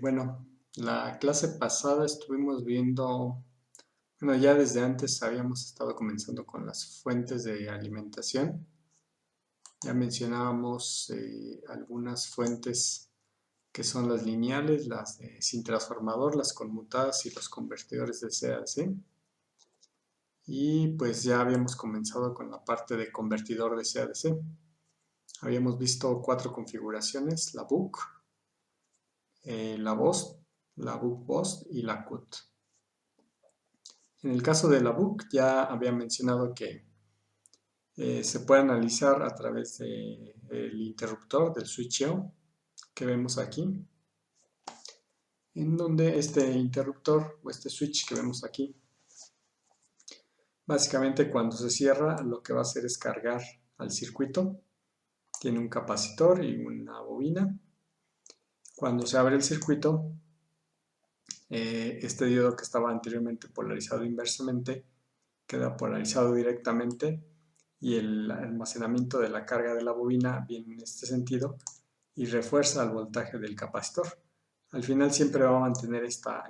Bueno, la clase pasada estuvimos viendo, bueno, ya desde antes habíamos estado comenzando con las fuentes de alimentación. Ya mencionábamos algunas fuentes que son las lineales, las sin transformador, las conmutadas y los convertidores de C a DC. Y pues ya habíamos comenzado con la parte de convertidor de C a DC. Habíamos visto 4 configuraciones: la BOOC, la BOST, la BOOC BOST y la CUT. En el caso de la BOOC ya había mencionado que se puede analizar a través del interruptor del switcheo que vemos aquí, en donde este interruptor o este switch que vemos aquí, básicamente cuando se cierra lo que va a hacer es cargar al circuito. Tiene un capacitor y una bobina. Cuando se abre el circuito, este diodo que estaba anteriormente polarizado inversamente queda polarizado directamente y el almacenamiento de la carga de la bobina viene en este sentido y refuerza el voltaje del capacitor. Al final siempre va a mantener esta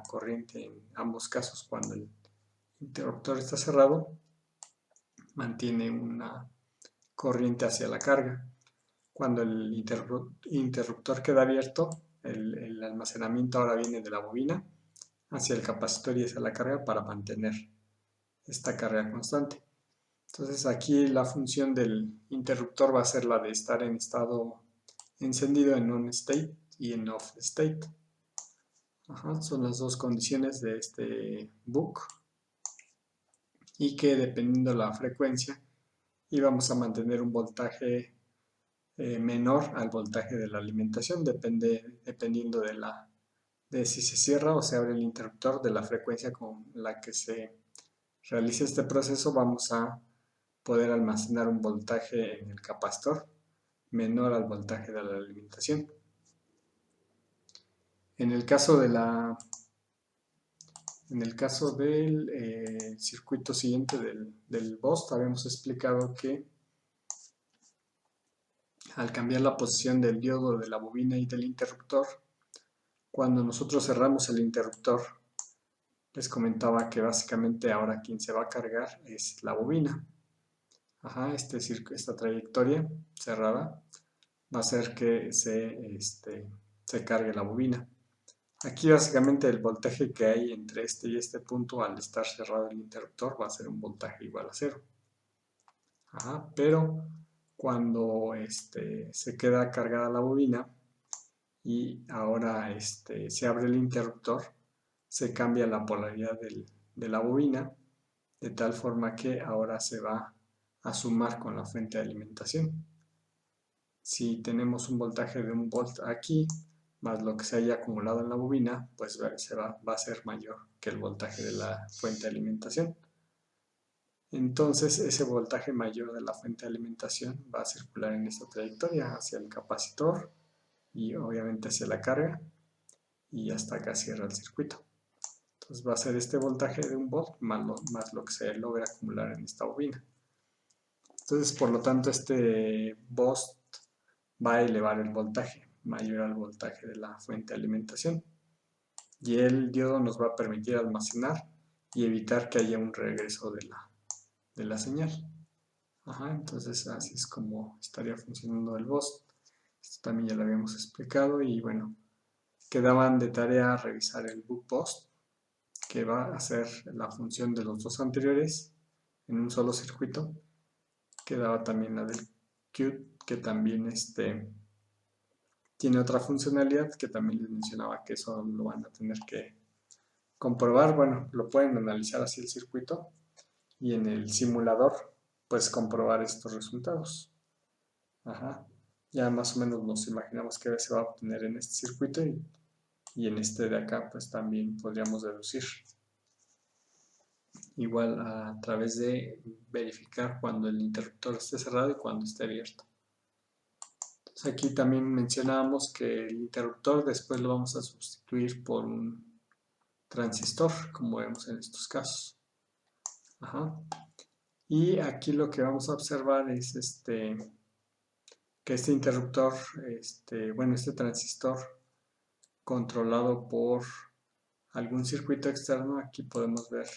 corriente en ambos casos. Cuando el interruptor está cerrado, mantiene una corriente hacia la carga. Cuando el interruptor queda abierto, el almacenamiento ahora viene de la bobina hacia el capacitor y hacia la carga para mantener esta carga constante. Entonces aquí la función del interruptor va a ser la de estar en estado encendido, en on state y en off state. Son las dos condiciones de este BOOC, y que dependiendo la frecuencia íbamos a mantener un voltaje menor al voltaje de la alimentación, dependiendo de si se cierra o se abre el interruptor, de la frecuencia con la que se realice este proceso. Vamos a poder almacenar un voltaje en el capacitor menor al voltaje de la alimentación. En el caso del circuito siguiente del BOST, habíamos explicado que al cambiar la posición del diodo de la bobina y del interruptor, cuando nosotros cerramos el interruptor, les comentaba que básicamente ahora quien se va a cargar es la bobina. Esta trayectoria cerrada va a hacer que se cargue la bobina. Aquí básicamente el voltaje que hay entre este y este punto al estar cerrado el interruptor va a ser un voltaje igual a 0. Pero cuando se queda cargada la bobina y ahora se abre el interruptor, se cambia la polaridad de la bobina, de tal forma que ahora se va a sumar con la fuente de alimentación. Si tenemos un voltaje de 1 volt aquí, más lo que se haya acumulado en la bobina, pues va a ser mayor que el voltaje de la fuente de alimentación. Entonces ese voltaje mayor de la fuente de alimentación va a circular en esta trayectoria hacia el capacitor y obviamente hacia la carga, y hasta acá cierra el circuito. Entonces va a ser este voltaje de 1 volt más lo que se logra acumular en esta bobina. Entonces, por lo tanto, este BOST va a elevar el voltaje mayor al voltaje de la fuente de alimentación, y el diodo nos va a permitir almacenar y evitar que haya un regreso de la señal. Entonces así es como estaría funcionando el BOST. Esto también ya lo habíamos explicado, y bueno, quedaban de tarea revisar el BOOC BOST, que va a hacer la función de los dos anteriores en un solo circuito. Quedaba también la del CUT, que también tiene otra funcionalidad que también les mencionaba, que eso lo van a tener que comprobar. Bueno, lo pueden analizar así el circuito y en el simulador pues comprobar estos resultados. Ya más o menos nos imaginamos que se va a obtener en este circuito, y en este de acá pues también podríamos deducir. Igual a través de verificar cuando el interruptor esté cerrado y cuando esté abierto. Entonces aquí también mencionábamos que el interruptor después lo vamos a sustituir por un transistor, como vemos en estos casos. Y aquí lo que vamos a observar es que este interruptor, este transistor controlado por algún circuito externo. Aquí podemos ver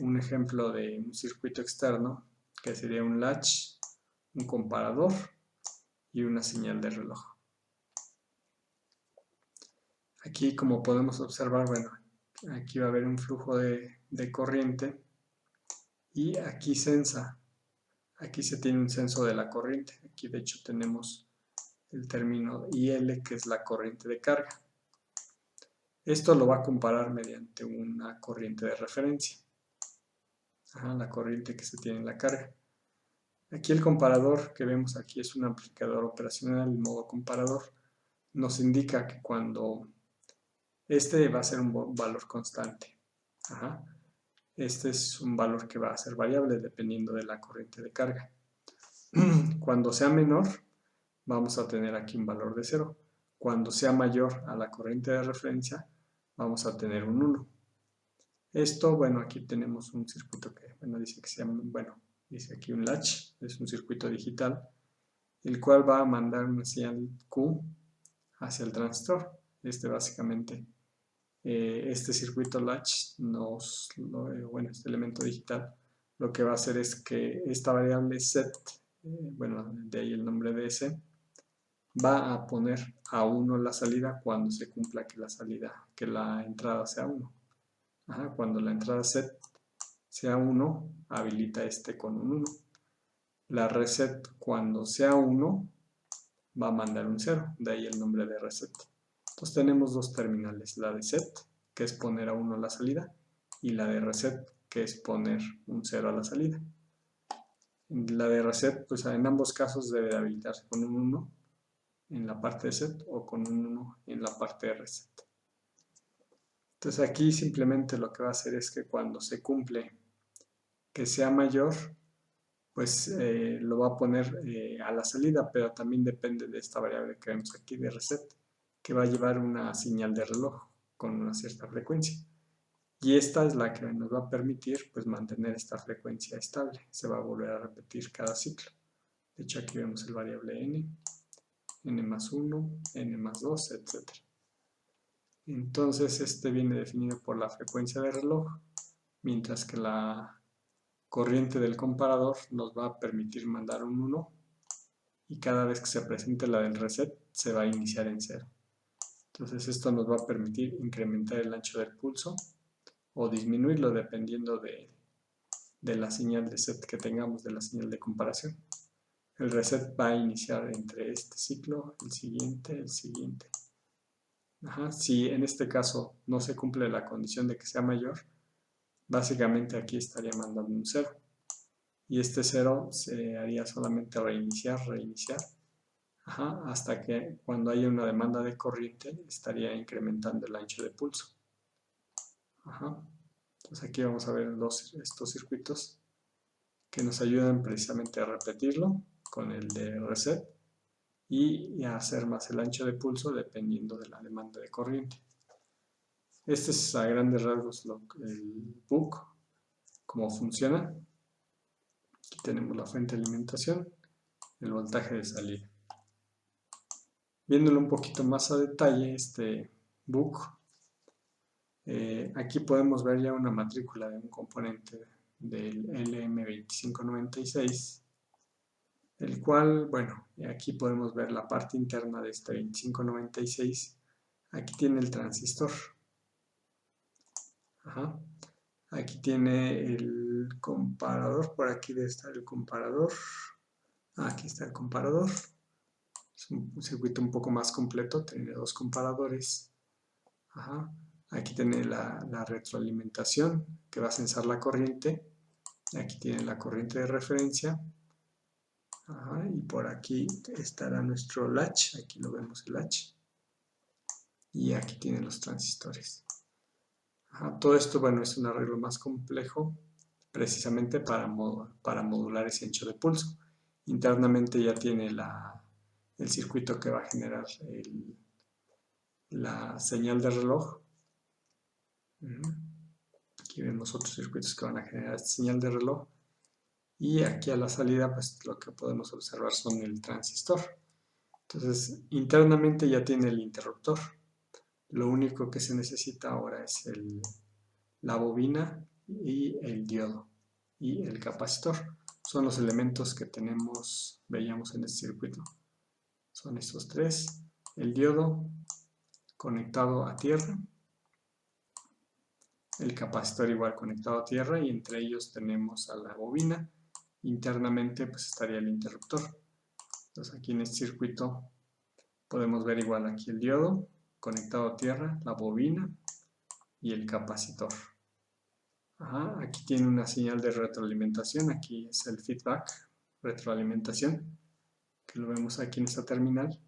un ejemplo de un circuito externo que sería un latch, un comparador y una señal de reloj. Aquí, como podemos observar, bueno, aquí va a haber un flujo de corriente y aquí sensa. Aquí se tiene un censo de la corriente. Aquí de hecho tenemos el término IL, que es la corriente de carga. Esto lo va a comparar mediante una corriente de referencia. La corriente que se tiene en la carga. Aquí el comparador que vemos aquí es un amplificador operacional. El modo comparador nos indica que cuando este va a ser un valor constante. Este es un valor que va a ser variable dependiendo de la corriente de carga. Cuando sea menor, vamos a tener aquí un valor de 0. Cuando sea mayor a la corriente de referencia, vamos a tener un 1. Esto, bueno, aquí tenemos un circuito que, bueno, dice que se llama, bueno, dice aquí un latch, es un circuito digital, el cual va a mandar una señal Q hacia el transistor. Básicamente, este circuito latch, bueno, este elemento digital, lo que va a hacer es que esta variable set, bueno, de ahí el nombre de S, va a poner a 1 la salida cuando se cumpla que la entrada sea 1. Cuando la entrada set sea 1, habilita este con un 1. La reset, cuando sea 1, va a mandar un 0, de ahí el nombre de reset. Entonces tenemos dos terminales, la de set, que es poner a 1 la salida, y la de reset, que es poner un 0 a la salida. La de reset, pues en ambos casos debe de habilitarse con un 1 en la parte de set o con un 1 en la parte de reset. Entonces aquí simplemente lo que va a hacer es que cuando se cumple que sea mayor, pues lo va a poner a la salida, pero también depende de esta variable que vemos aquí de reset, que va a llevar una señal de reloj con una cierta frecuencia. Y esta es la que nos va a permitir pues mantener esta frecuencia estable. Se va a volver a repetir cada ciclo. De hecho aquí vemos el variable n más 1, n más 2, etc. Entonces este viene definido por la frecuencia de reloj, mientras que la corriente del comparador nos va a permitir mandar un 1 y cada vez que se presente la del reset se va a iniciar en 0. Entonces esto nos va a permitir incrementar el ancho del pulso o disminuirlo dependiendo de la señal de set que tengamos, de la señal de comparación. El reset va a iniciar entre este ciclo, el siguiente, el siguiente. Si en este caso no se cumple la condición de que sea mayor, básicamente aquí estaría mandando un 0. Y este 0 se haría solamente reiniciar, hasta que cuando haya una demanda de corriente estaría incrementando el ancho de pulso. Entonces aquí vamos a ver estos circuitos que nos ayudan precisamente a repetirlo con el de reset y a hacer más el ancho de pulso dependiendo de la demanda de corriente. Este es a grandes rasgos el BUC, cómo funciona. Aquí tenemos la fuente de alimentación, el voltaje de salida. Viéndolo un poquito más a detalle, este BUC, aquí podemos ver ya una matrícula de un componente del LM2596, el cual, bueno, aquí podemos ver la parte interna de este 2596. Aquí tiene el transistor. Aquí tiene el comparador, por aquí debe estar el comparador. Aquí está el comparador. Es un circuito un poco más completo, tiene dos comparadores. Aquí tiene la retroalimentación que va a censar la corriente. Aquí tiene la corriente de referencia. Y por aquí estará nuestro latch. Aquí lo vemos el latch. Y aquí tienen los transistores. Todo esto, bueno, es un arreglo más complejo precisamente para modular ese ancho de pulso. Internamente ya tiene el circuito que va a generar la señal de reloj. Aquí vemos otros circuitos que van a generar esta señal de reloj. Y aquí a la salida, pues lo que podemos observar son el transistor. Entonces, internamente ya tiene el interruptor. Lo único que se necesita ahora es la bobina y el diodo y el capacitor. Son los elementos que veíamos en este circuito. Son estos tres. El diodo conectado a tierra, el capacitor igual conectado a tierra, y entre ellos tenemos a la bobina. Internamente pues estaría el interruptor. Entonces aquí en este circuito podemos ver igual aquí el diodo conectado a tierra, la bobina y el capacitor. Aquí tiene una señal de retroalimentación, aquí es el feedback, retroalimentación, que lo vemos aquí en esta terminal,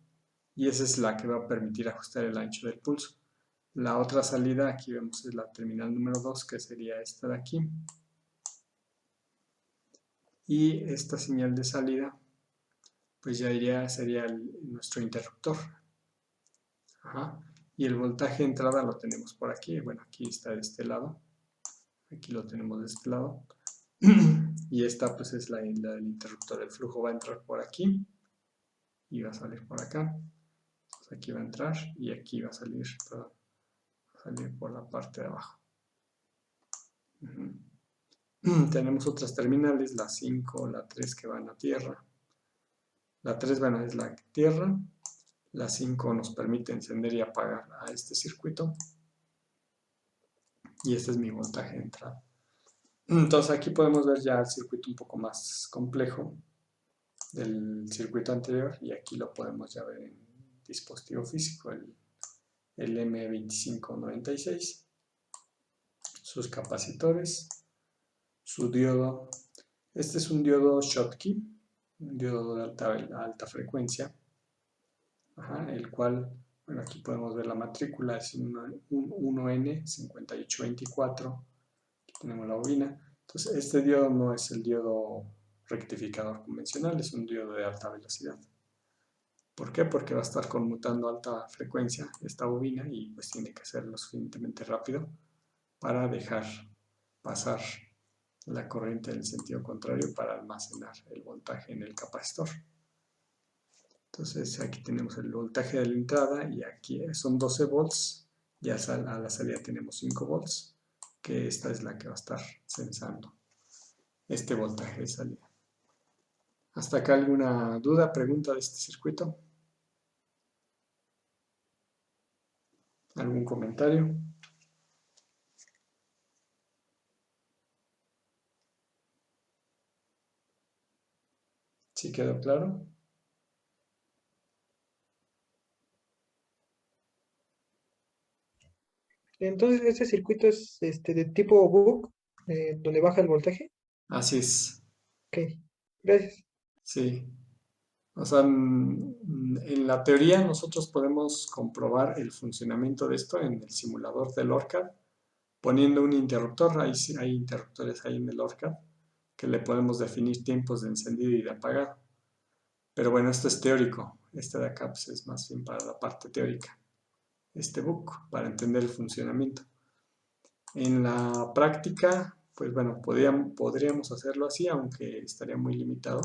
y esa es la que va a permitir ajustar el ancho del pulso. La otra salida, aquí vemos, es la terminal número 2, que sería esta de aquí, y esta señal de salida, pues ya sería nuestro interruptor. Y el voltaje de entrada lo tenemos por aquí, bueno, aquí está de este lado, aquí lo tenemos de este lado, y esta pues es la del interruptor. El flujo va a entrar por aquí y va a salir por acá. Entonces aquí va a entrar y aquí va a salir, perdón, va a salir por la parte de abajo. Tenemos otras terminales, la 5, la 3 que van a tierra. La 3, bueno, es la tierra. La 5 nos permite encender y apagar a este circuito. Y este es mi voltaje de entrada. Entonces aquí podemos ver ya el circuito un poco más complejo del circuito anterior, y aquí lo podemos ya ver en dispositivo físico, el M2596, sus capacitores, su diodo. Este es un diodo Schottky, un diodo de alta frecuencia, el cual, bueno, aquí podemos ver la matrícula, es un 1N5824, aquí tenemos la bobina. Entonces este diodo no es el diodo rectificador convencional, es un diodo de alta velocidad. ¿Por qué? Porque va a estar conmutando a alta frecuencia esta bobina, y pues tiene que ser lo suficientemente rápido para dejar pasar la corriente en el sentido contrario para almacenar el voltaje en el capacitor. Entonces aquí tenemos el voltaje de la entrada, y aquí son 12 volts, ya a la salida tenemos 5 volts, que esta es la que va a estar sensando este voltaje de salida. ¿Hasta acá alguna duda, pregunta de este circuito? ¿Algún comentario? ¿Sí quedó claro? Entonces, este circuito es de tipo buck, donde baja el voltaje. Así es, Ok, gracias. sí. O sea, en la teoría nosotros podemos comprobar el funcionamiento de esto en el simulador del ORCAD, poniendo un interruptor. Hay interruptores ahí en el ORCAD que le podemos definir tiempos de encendido y de apagado. Pero bueno, esto es teórico. Este de acá pues, es más bien para la parte teórica. Este book, para entender el funcionamiento. En la práctica, pues bueno, podríamos hacerlo así, aunque estaría muy limitado,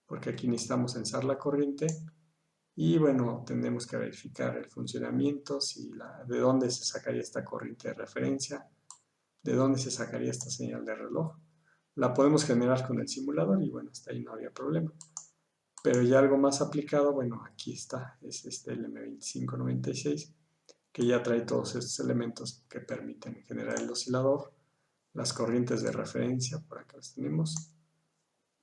porque aquí necesitamos censar la corriente. Y bueno, tendremos que verificar el funcionamiento, de dónde se sacaría esta corriente de referencia, de dónde se sacaría esta señal de reloj. La podemos generar con el simulador y bueno, hasta ahí no había problema. Pero ya algo más aplicado, bueno, aquí está, es este LM2596, que ya trae todos estos elementos que permiten generar el oscilador, las corrientes de referencia, por acá las tenemos,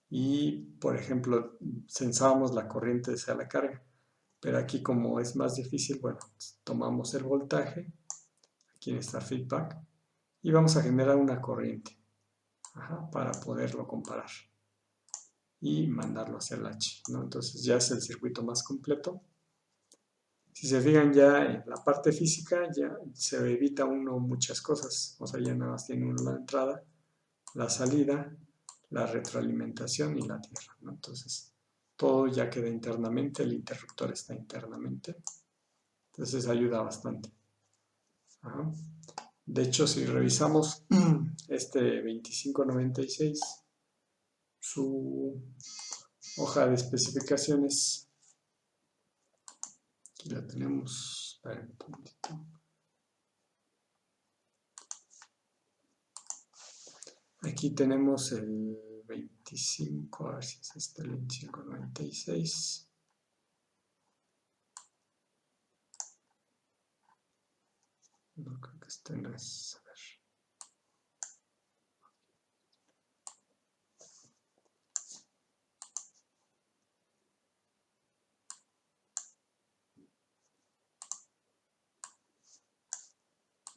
y por ejemplo, censábamos la corriente hacia la carga. Pero aquí, como es más difícil, bueno, tomamos el voltaje, aquí en esta feedback, y vamos a generar una corriente para poderlo comparar y mandarlo hacia el H, ¿no? Entonces ya es el circuito más completo. Si se fijan, ya en la parte física ya se evita uno muchas cosas. O sea, ya nada más tiene uno la entrada, la salida, la retroalimentación y la tierra, ¿no? Entonces todo ya queda internamente, el interruptor está internamente. Entonces ayuda bastante. De hecho, si revisamos este 2596, su hoja de especificaciones, aquí la tenemos, Esperen un momentito. Aquí tenemos el 25, a ver si es este el 2596. No creo que este no es. A ver.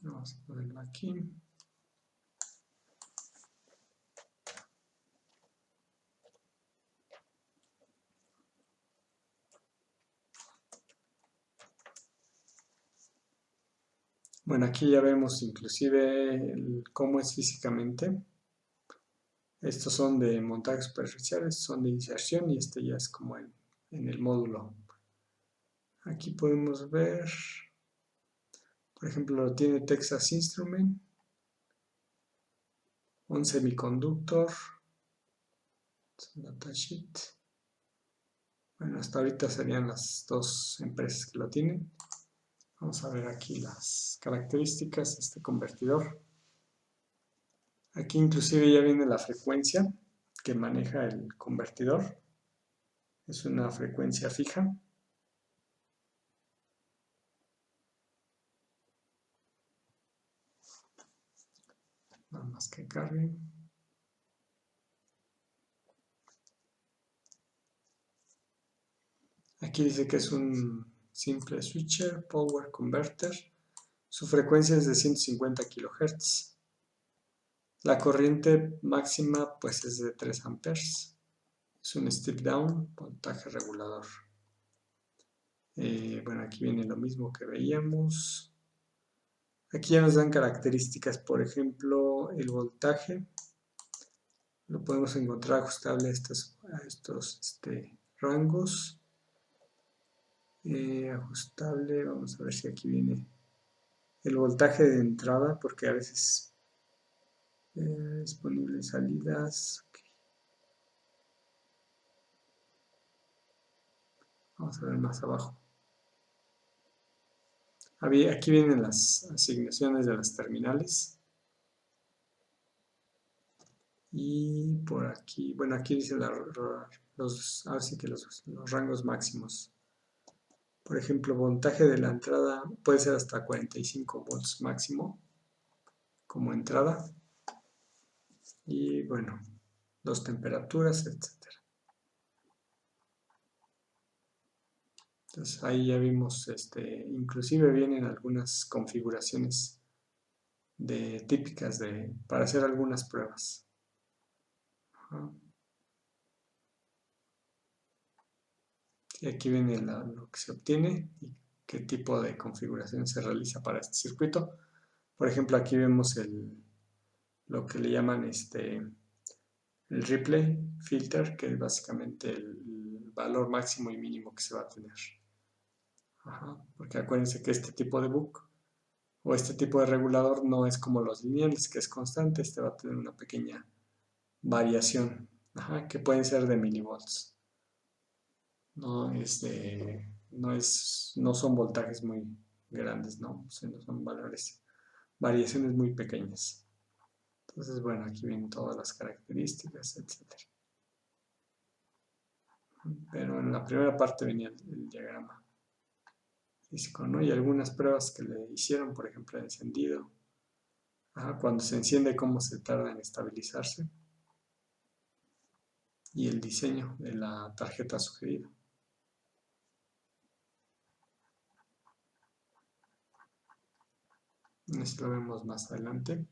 Vamos a ponerlo aquí. Bueno, aquí ya vemos inclusive cómo es físicamente. Estos son de montajes superficiales, son de inserción y este ya es como en el módulo. Aquí podemos ver, por ejemplo, tiene Texas Instrument, un semiconductor, datasheet. Bueno, hasta ahorita serían las dos empresas que lo tienen. Vamos a ver aquí las características de este convertidor. Aquí inclusive ya viene la frecuencia que maneja el convertidor. Es una frecuencia fija. Nada más que cargue. Aquí dice que es un simple switcher, power converter. Su frecuencia es de 150 kHz. La corriente máxima pues es de 3 amperes. Es un step down, voltaje regulador. Bueno, aquí viene lo mismo que veíamos. Aquí ya nos dan características, por ejemplo, el voltaje. Lo podemos encontrar ajustable a estos rangos. Ajustable, vamos a ver si aquí viene el voltaje de entrada, porque a veces disponibles salidas. Okay. Vamos a ver más abajo. Aquí vienen las asignaciones de las terminales. Y por aquí, bueno, aquí dice los rangos máximos. Por ejemplo, voltaje de la entrada puede ser hasta 45 volts máximo como entrada. Y bueno, dos temperaturas, etc. Entonces ahí ya vimos, inclusive vienen algunas configuraciones típicas para hacer algunas pruebas. Ajá. Y aquí viene lo que se obtiene y qué tipo de configuración se realiza para este circuito. Por ejemplo, aquí vemos lo que le llaman el replay filter, que es básicamente el valor máximo y mínimo que se va a tener. Ajá, porque acuérdense que este tipo de buc o este tipo de regulador no es como los lineales, que es constante. Este va a tener una pequeña variación, ajá, que pueden ser de milivolts. No, no son voltajes muy grandes, ¿no? O sea, no son variaciones muy pequeñas. Entonces, bueno, aquí vienen todas las características, etc. Pero en la primera parte venía el diagrama físico, ¿no? Y algunas pruebas que le hicieron, por ejemplo, el encendido. Ajá, cuando se enciende, cómo se tarda en estabilizarse. Y el diseño de la tarjeta sugerida. Esto lo vemos más adelante.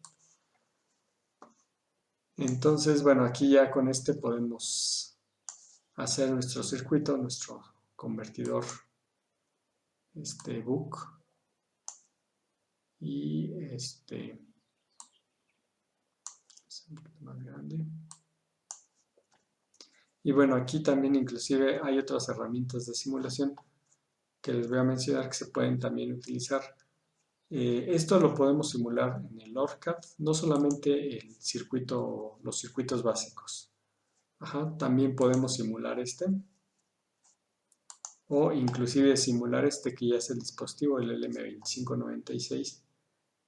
Entonces, bueno, aquí ya con este podemos hacer nuestro circuito, nuestro convertidor buc. Y es un poquito más grande. Y bueno, aquí también inclusive hay otras herramientas de simulación que les voy a mencionar que se pueden también utilizar. Esto lo podemos simular en el ORCAD, no solamente los circuitos básicos. Ajá, también podemos simular o inclusive simular este que ya es el dispositivo, el LM2596.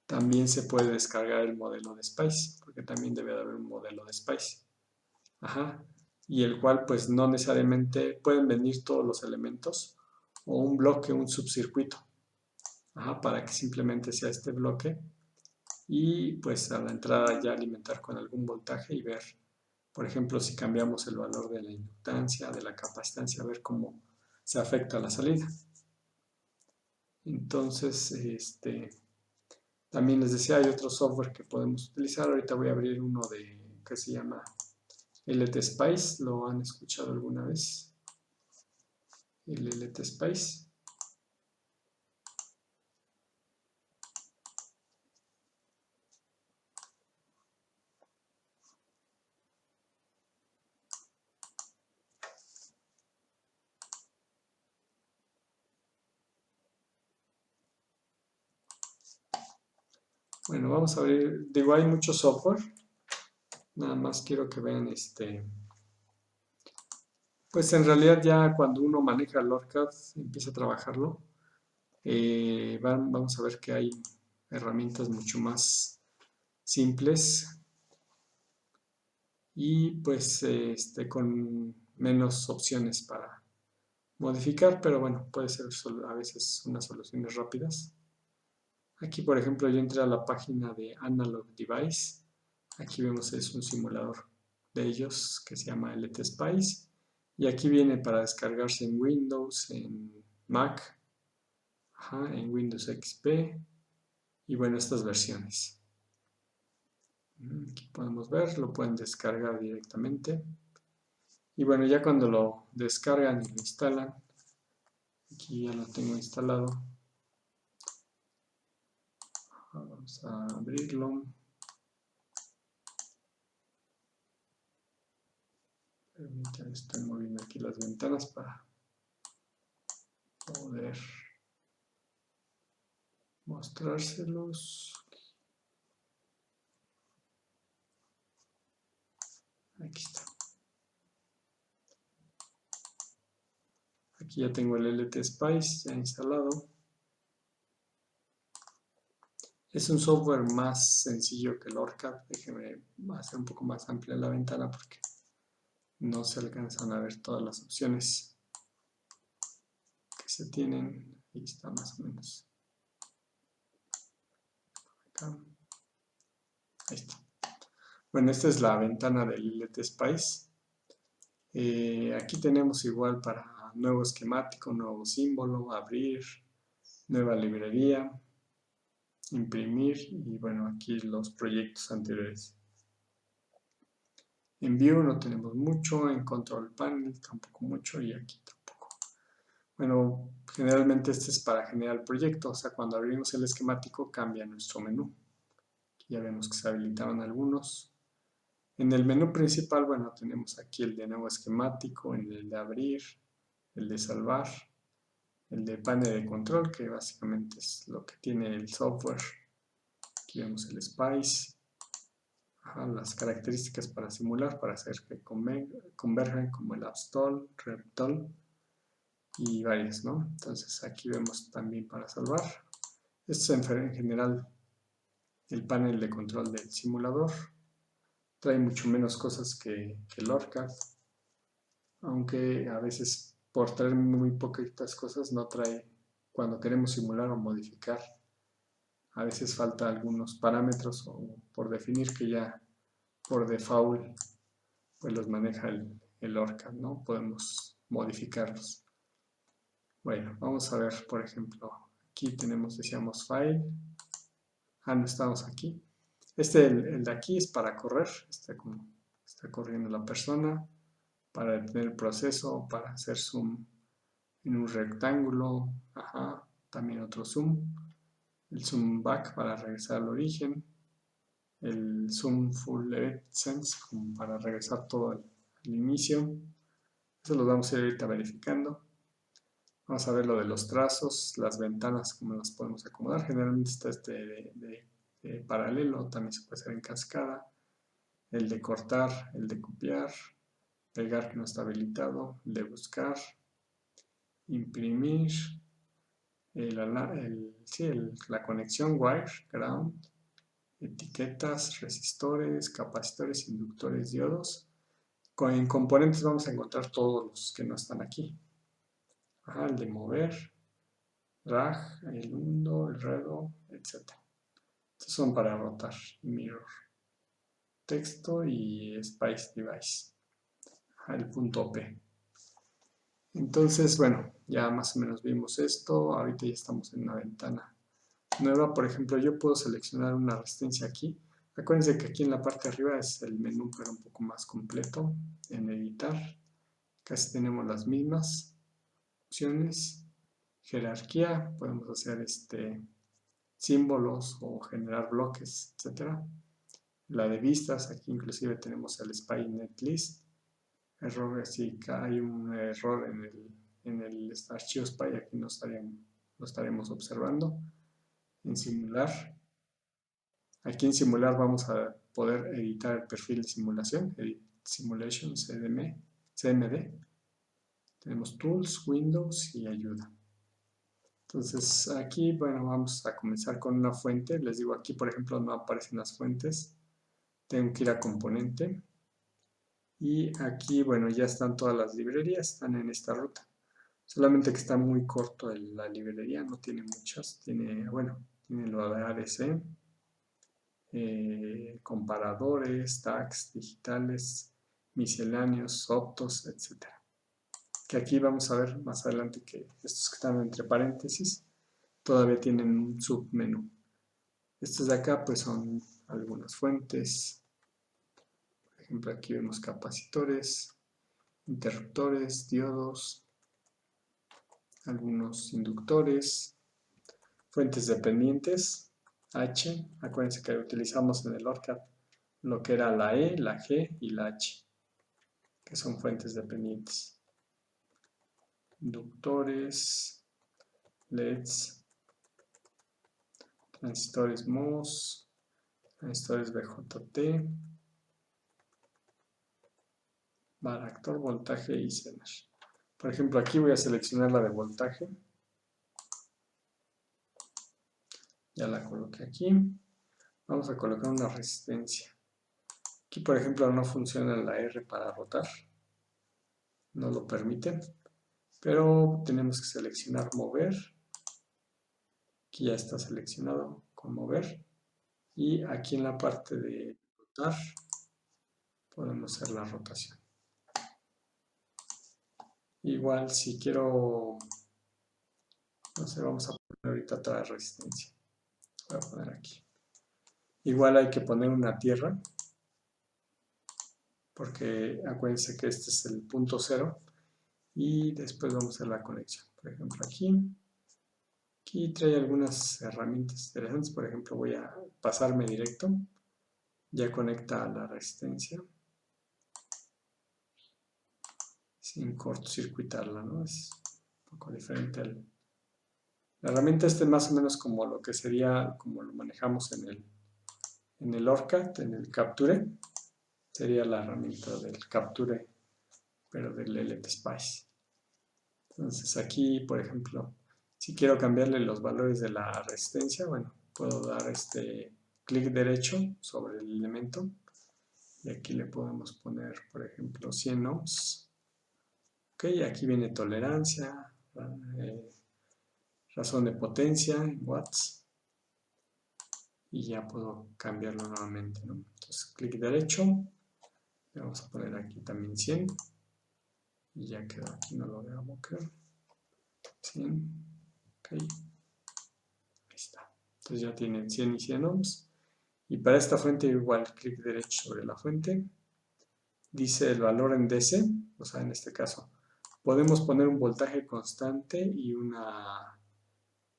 También se puede descargar el modelo de Spice, porque también debe de haber un modelo de Spice. Ajá. Y el cual pues no necesariamente pueden venir todos los elementos o un bloque, un subcircuito. Ajá, para que simplemente sea este bloque y pues a la entrada ya alimentar con algún voltaje y ver, por ejemplo, si cambiamos el valor de la inductancia, de la capacidad, ver cómo se afecta a la salida. Entonces, también les decía, hay otro software que podemos utilizar. Ahorita voy a abrir uno que se llama LT Spice. ¿Lo han escuchado alguna vez? El LT Spice. Bueno, vamos a abrir. Digo, hay mucho software. Nada más quiero que vean pues en realidad ya cuando uno maneja el OrCAD, empieza a trabajarlo, vamos a ver que hay herramientas mucho más simples y pues con menos opciones para modificar, pero bueno, puede ser a veces unas soluciones rápidas. Aquí, por ejemplo, yo entré a la página de Analog Device. Aquí vemos es un simulador de ellos que se llama LT Spice. Y aquí viene para descargarse en Windows, en Mac, en Windows XP. Y bueno, estas versiones. Aquí podemos ver, lo pueden descargar directamente. Y bueno, ya cuando lo descargan y lo instalan, aquí ya lo tengo instalado. Vamos a abrirlo. Permítanme, estoy moviendo aquí las ventanas para poder mostrárselos. Aquí está. Aquí ya tengo el LT Spice ya instalado. Es un software más sencillo que el OrCAD. Déjenme hacer un poco más amplia la ventana porque no se alcanzan a ver todas las opciones que se tienen. Ahí está más o menos. Acá. Ahí está. Bueno, esta es la ventana del LT Spice. Aquí tenemos igual para nuevo esquemático, nuevo símbolo, abrir, nueva librería, imprimir y bueno, aquí los proyectos anteriores. En View no tenemos mucho, en Control Panel tampoco mucho y aquí tampoco. Bueno, generalmente este es para generar proyecto, o sea, cuando abrimos el esquemático cambia nuestro menú. Aquí ya vemos que se habilitaron algunos. En el menú principal, bueno, tenemos aquí el de nuevo esquemático, el de abrir, el de salvar, el de panel de control, que básicamente es lo que tiene el software. Aquí vemos el Spice, las características para simular, para hacer que converjan, como el Upstall, Reptol y varias, ¿no? Entonces aquí vemos también para salvar. Esto es en general el panel de control del simulador. Trae mucho menos cosas que el OrCAD, aunque a veces por traer muy poquitas cosas no trae, cuando queremos simular o modificar, a veces falta algunos parámetros o por definir que ya por default pues los maneja el OrCAD, ¿no? Podemos modificarlos. Bueno, vamos a ver, por ejemplo, aquí tenemos, decíamos, File. No estamos aquí. El de aquí es para correr, está corriendo la persona, para detener el proceso, para hacer zoom en un rectángulo, también otro zoom, el zoom back para regresar al origen, el zoom full edit sense como para regresar todo al inicio. Eso lo vamos a ir ahorita verificando. Vamos a ver lo de los trazos, las ventanas, cómo las podemos acomodar. Generalmente está de paralelo, también se puede hacer en cascada. El de cortar, el de copiar, pegar que no está habilitado, el de buscar. imprimir, la conexión wire, ground, etiquetas, resistores, capacitores, inductores, diodos. En componentes vamos a encontrar todos los que no están aquí. El de mover, drag, el hundo, el redo, etc. Estos son para rotar, mirror, texto y spice device. El punto P. Entonces, bueno, ya más o menos vimos esto. Ahorita ya estamos en una ventana nueva. Por ejemplo, yo puedo seleccionar una resistencia aquí. Acuérdense que aquí en la parte de arriba es el menú, pero un poco más completo. En editar, casi tenemos las mismas opciones. Jerarquía, podemos hacer símbolos o generar bloques, etc. La de vistas, aquí inclusive tenemos el SPI Netlist. Error, si hay un error en el archivo SPI, aquí lo estaremos observando. En simular, aquí en simular vamos a poder editar el perfil de simulación, Edit Simulation, CMD. Tenemos Tools, Windows y Ayuda. Entonces aquí, bueno, vamos a comenzar con una fuente. Les digo, aquí por ejemplo no aparecen las fuentes. Tengo que ir a componente. Y aquí, bueno, ya están todas las librerías, están en esta ruta. Solamente que está muy corto la librería, no tiene muchas. Tiene, bueno, tiene lo de ADC, comparadores, tags digitales, misceláneos, optos, etc. Que aquí vamos a ver más adelante que estos que están entre paréntesis todavía tienen un submenú. Estos de acá pues son algunas fuentes. Por ejemplo, aquí vemos capacitores, interruptores, diodos, algunos inductores, fuentes dependientes, H. Acuérdense que utilizamos en el ORCAD lo que era la E, la G y la H, que son fuentes dependientes. Inductores, LEDs, transistores MOS, transistores BJT, varactor, voltaje y Zener. Por ejemplo, aquí voy a seleccionar la de voltaje. Ya la coloqué aquí. Vamos a colocar una resistencia. Aquí, por ejemplo, no funciona la R para rotar. No lo permite. Pero tenemos que seleccionar mover. Aquí ya está seleccionado con mover. Y aquí en la parte de rotar podemos hacer la rotación. Igual si quiero, no sé, vamos a poner ahorita otra resistencia. Voy a poner aquí. Igual hay que poner una tierra, porque acuérdense que este es el punto cero y después vamos a hacer la conexión. Por ejemplo aquí trae algunas herramientas interesantes. Por ejemplo, voy a pasarme directo, ya conecta a la resistencia sin cortocircuitarla, ¿no? Es un poco diferente. La herramienta es más o menos como lo que sería, como lo manejamos en el ORCAD, en el Capture. Sería la herramienta del Capture, pero del LTSpice. Entonces aquí, por ejemplo, si quiero cambiarle los valores de la resistencia, bueno, puedo dar clic derecho sobre el elemento y aquí le podemos poner, por ejemplo, 100 ohms. Ok, aquí viene tolerancia, razón de potencia en watts y ya puedo cambiarlo nuevamente, ¿no? Entonces, clic derecho, le vamos a poner aquí también 100 y ya quedó aquí, no lo veamos, creo. 100, ok, ahí está. Entonces ya tienen 100 y 100 ohms. Y para esta fuente igual, clic derecho sobre la fuente. Dice el valor en DC, o sea, en este caso, podemos poner un voltaje constante y una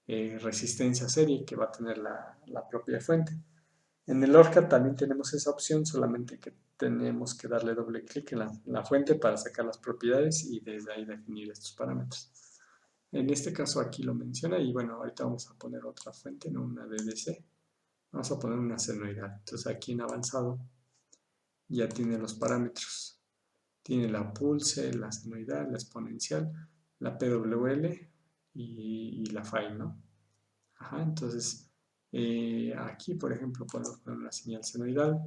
resistencia serie que va a tener la propia fuente. En el ORCAD también tenemos esa opción, solamente que tenemos que darle doble clic en la fuente para sacar las propiedades y desde ahí definir estos parámetros. En este caso aquí lo menciona y bueno, ahorita vamos a poner otra fuente, no una de DC. Vamos a poner una senoidal. Entonces aquí en avanzado ya tiene los parámetros. Tiene la pulse, la senoidal, la exponencial. la PWL y la file, ¿no? Ajá, entonces aquí, por ejemplo, podemos poner una señal senoidal.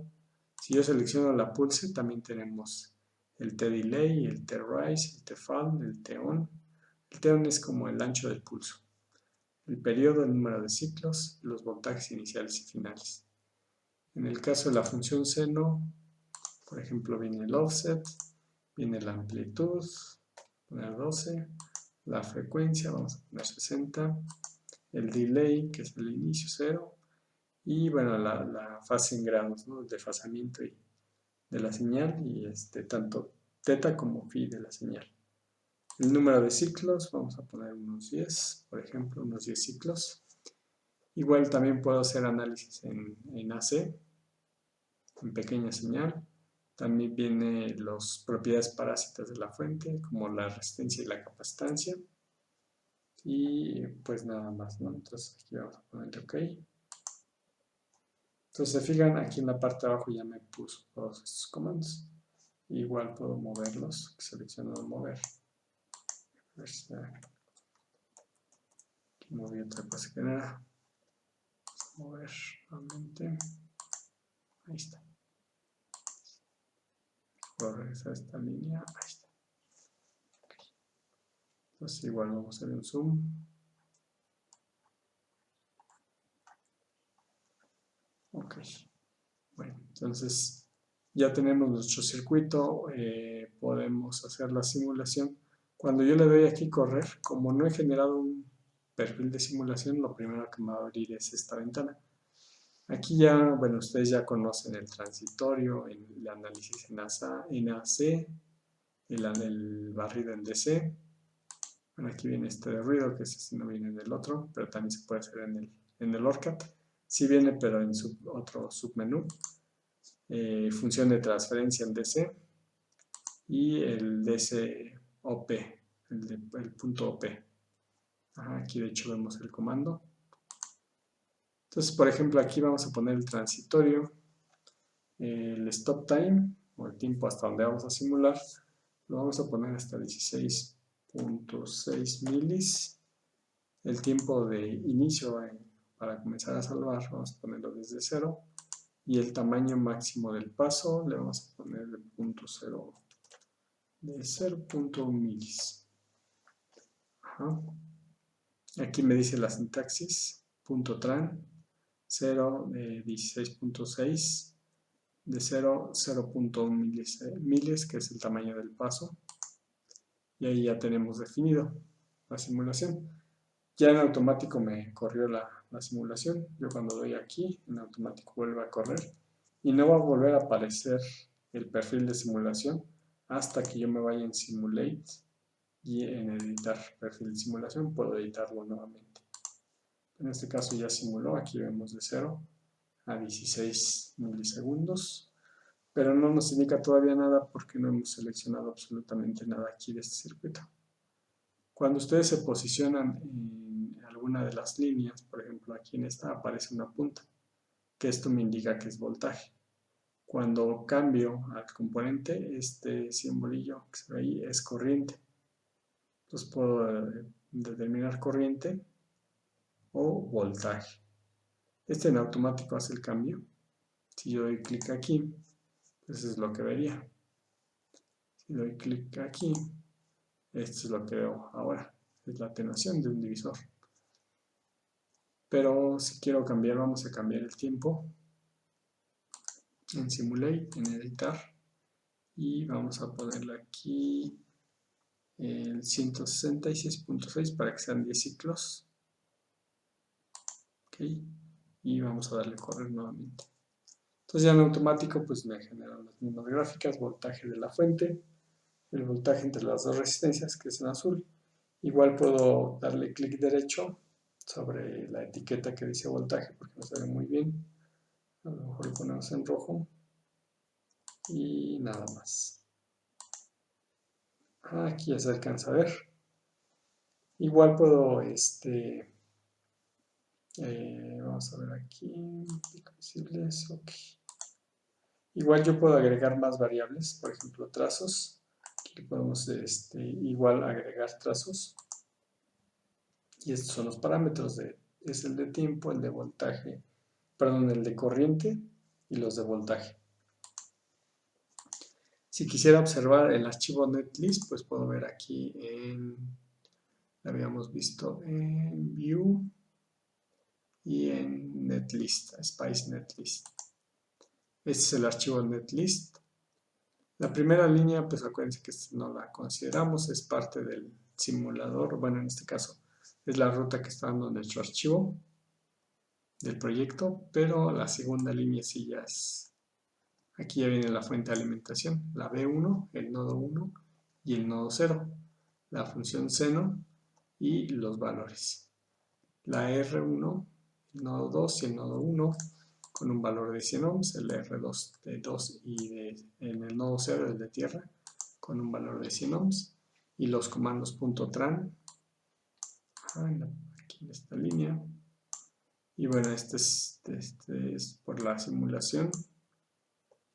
Si yo selecciono la pulse, también tenemos el T-delay, el T-rise, el T-fall, el T-on. El T-on es como el ancho del pulso. El periodo, el número de ciclos, los voltajes iniciales y finales. En el caso de la función seno, por ejemplo, viene el offset, viene la amplitud, poner 12, la frecuencia, vamos a poner 60, el delay, que es el inicio 0, y bueno, la fase en grados, ¿no? El desfasamiento de la señal y tanto teta como phi de la señal. El número de ciclos, vamos a poner unos 10, por ejemplo, unos 10 ciclos. Igual también puedo hacer análisis en AC, en pequeña señal. También vienen las propiedades parásitas de la fuente, como la resistencia y la capacitancia. Y pues nada más, ¿no? Entonces aquí vamos a ponerle OK. Entonces se fijan, aquí en la parte de abajo ya me puso todos estos comandos. Igual puedo moverlos, selecciono mover. A ver si aquí moví otra cosa que no era. Mover nuevamente. Ahí está. Puedo regresar a esta línea. Ahí está. Okay. Entonces igual vamos a hacer un zoom. Ok. Bueno, entonces ya tenemos nuestro circuito. Podemos hacer la simulación. Cuando yo le doy aquí correr, como no he generado un perfil de simulación, lo primero que me va a abrir es esta ventana. Aquí ya, bueno, ustedes ya conocen el transitorio, el análisis en AC, el barrido en DC. Bueno, aquí viene este de ruido, que ese no viene del otro, pero también se puede hacer en el ORCAD. Sí viene, pero en otro submenú. Función de transferencia en DC y el DC OP, el punto OP. Aquí de hecho vemos el comando. Entonces, por ejemplo, aquí vamos a poner el transitorio, el stop time, o el tiempo hasta donde vamos a simular, lo vamos a poner hasta 16.6 milis. El tiempo de inicio para comenzar a salvar, vamos a ponerlo desde 0. Y el tamaño máximo del paso le vamos a poner de 0.1 milis. Ajá. Aquí me dice la sintaxis, .tran, 0 de 16.6, de 0, 0.1 miles, que es el tamaño del paso. Y ahí ya tenemos definido la simulación. Ya en automático me corrió la simulación. Yo cuando doy aquí, en automático vuelve a correr. Y no va a volver a aparecer el perfil de simulación hasta que yo me vaya en Simulate y en editar perfil de simulación puedo editarlo nuevamente. En este caso ya simuló, aquí vemos de 0 a 16 milisegundos, pero no nos indica todavía nada porque no hemos seleccionado absolutamente nada aquí de este circuito. Cuando ustedes se posicionan en alguna de las líneas, por ejemplo aquí en esta aparece una punta, que esto me indica que es voltaje. Cuando cambio al componente, este simbolillo que se ve ahí es corriente. Entonces puedo determinar corriente o voltaje. Este en automático hace el cambio. Si yo doy clic aquí, pues es lo que vería. Si doy clic aquí, esto es lo que veo ahora. Es la atenuación de un divisor. Pero si quiero cambiar, vamos a cambiar el tiempo en Simulate, en editar. Y vamos a ponerle aquí el 166.6 para que sean 10 ciclos. Ok. Y vamos a darle correr nuevamente. Entonces ya en automático pues me generan las mismas gráficas, voltaje de la fuente, el voltaje entre las dos resistencias que es en azul. Igual puedo darle clic derecho sobre la etiqueta que dice voltaje porque no se ve muy bien. A lo mejor lo ponemos en rojo y nada más. Aquí ya se alcanza a ver. Igual puedo, vamos a ver aquí, visibles, ok. Igual yo puedo agregar más variables, por ejemplo trazos. Aquí Aquí podemos igual agregar trazos. Y estos son los parámetros. Es el de tiempo, el de voltaje, perdón, el de corriente y los de voltaje. Si quisiera observar el archivo netlist, pues puedo ver aquí lo habíamos visto en View y en Netlist, Spice Netlist. Este es el archivo netlist. La primera línea, pues acuérdense que no la consideramos, es parte del simulador, bueno, en este caso es la ruta que está dando nuestro archivo del proyecto, pero la segunda línea sí ya es, aquí ya viene la fuente de alimentación, la B1, el nodo 1 y el nodo 0, la función seno y los valores. La R1, el nodo 2 y el nodo 1 con un valor de 100 ohms, el R2 de 2 y en el nodo 0 el de tierra con un valor de 100 ohms y los comandos .tran aquí en esta línea. Y bueno, este es por la simulación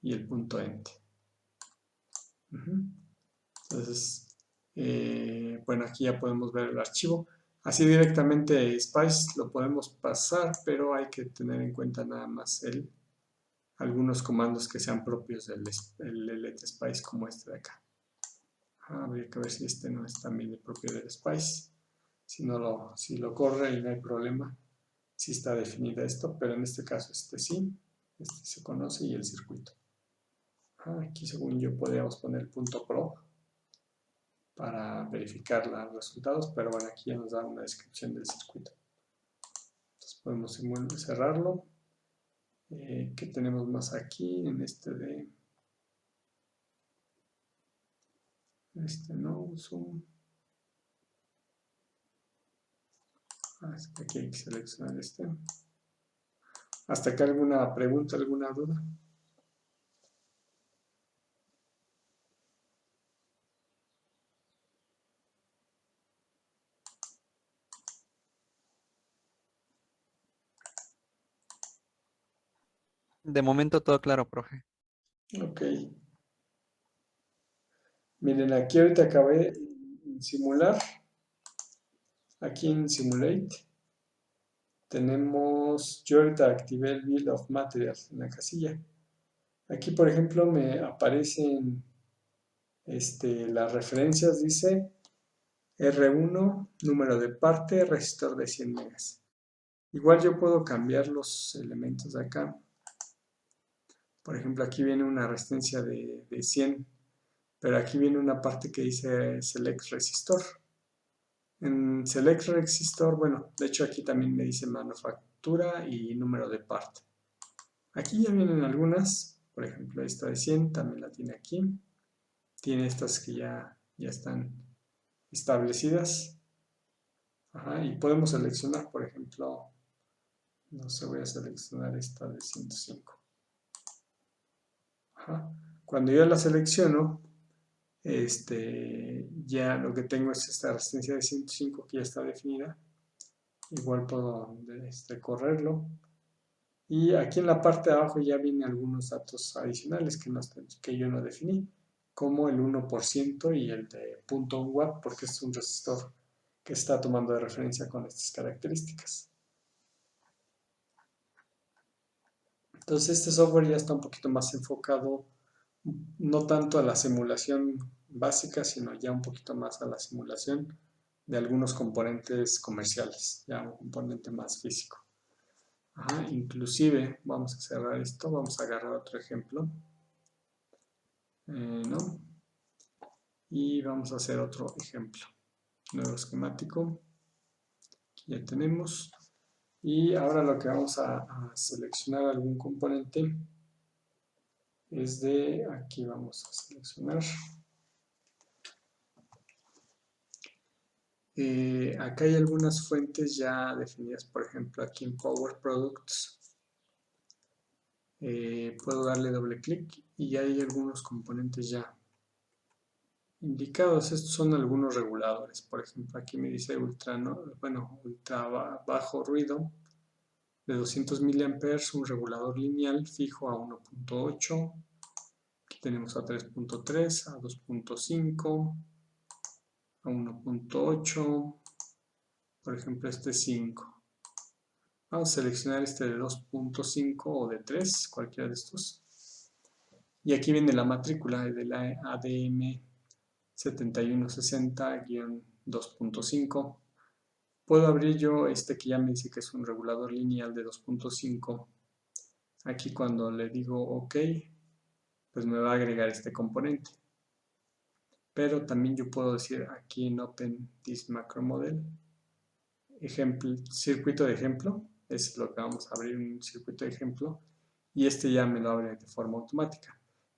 y el .ent. Entonces, bueno, aquí ya podemos ver el archivo. Así directamente Spice lo podemos pasar, pero hay que tener en cuenta nada más algunos comandos que sean propios del LTSpice, como este de acá. Habría que ver si este no es también el propio del Spice. Si lo corre y no hay problema, sí está definido esto, pero en este caso este sí, este se conoce y el circuito. Aquí según yo podríamos poner .prob para verificar los resultados, pero bueno, aquí ya nos da una descripción del circuito. Entonces podemos cerrarlo. ¿Qué tenemos más aquí en no, zoom? Es que aquí hay que seleccionar ¿Hasta acá alguna pregunta, alguna duda? De momento todo claro, profe. Ok. Miren, aquí ahorita acabé de simular. Aquí en Simulate tenemos, yo ahorita activé el Bill of Materials en la casilla. Aquí, por ejemplo, me aparecen las referencias, dice R1, número de parte, resistor de 100 megas. Igual yo puedo cambiar los elementos de acá. Por ejemplo, aquí viene una resistencia de 100, pero aquí viene una parte que dice Select Resistor. En Select Resistor, bueno, de hecho aquí también me dice manufactura y número de parte. Aquí ya vienen algunas, por ejemplo esta de 100 también la tiene aquí. Tiene estas que ya están establecidas. Y podemos seleccionar, por ejemplo, no sé, voy a seleccionar esta de 105. Cuando yo la selecciono, ya lo que tengo es esta resistencia de 105 que ya está definida. Igual puedo correrlo. Y aquí en la parte de abajo ya vienen algunos datos adicionales que yo no definí, como el 1% y el de 0.1 watt, porque es un resistor que está tomando de referencia con estas características. Entonces este software ya está un poquito más enfocado, no tanto a la simulación básica, sino ya un poquito más a la simulación de algunos componentes comerciales, ya un componente más físico. Inclusive, vamos a cerrar esto, vamos a agarrar otro ejemplo. ¿No? Y vamos a hacer otro ejemplo. Nuevo esquemático. Aquí ya tenemos. Y ahora lo que vamos a seleccionar algún componente es aquí vamos a seleccionar. Acá hay algunas fuentes ya definidas, por ejemplo aquí en Power Products. Puedo darle doble clic y ya hay algunos componentes ya indicados. Estos son algunos reguladores. Por ejemplo, aquí me dice ultra bajo ruido de 200 mA, un regulador lineal fijo a 1.8, tenemos a 3.3, a 2.5, a 1.8, por ejemplo este 5. Vamos a seleccionar este de 2.5 o de 3, cualquiera de estos. Y aquí viene la matrícula de la ADM 7160-2.5. Puedo abrir yo este que ya me dice que es un regulador lineal de 2.5. Aquí cuando le digo OK, pues me va a agregar este componente. Pero también yo puedo decir aquí en Open this macro model, circuito de ejemplo, es lo que vamos a abrir, un circuito de ejemplo, y este ya me lo abre de forma automática.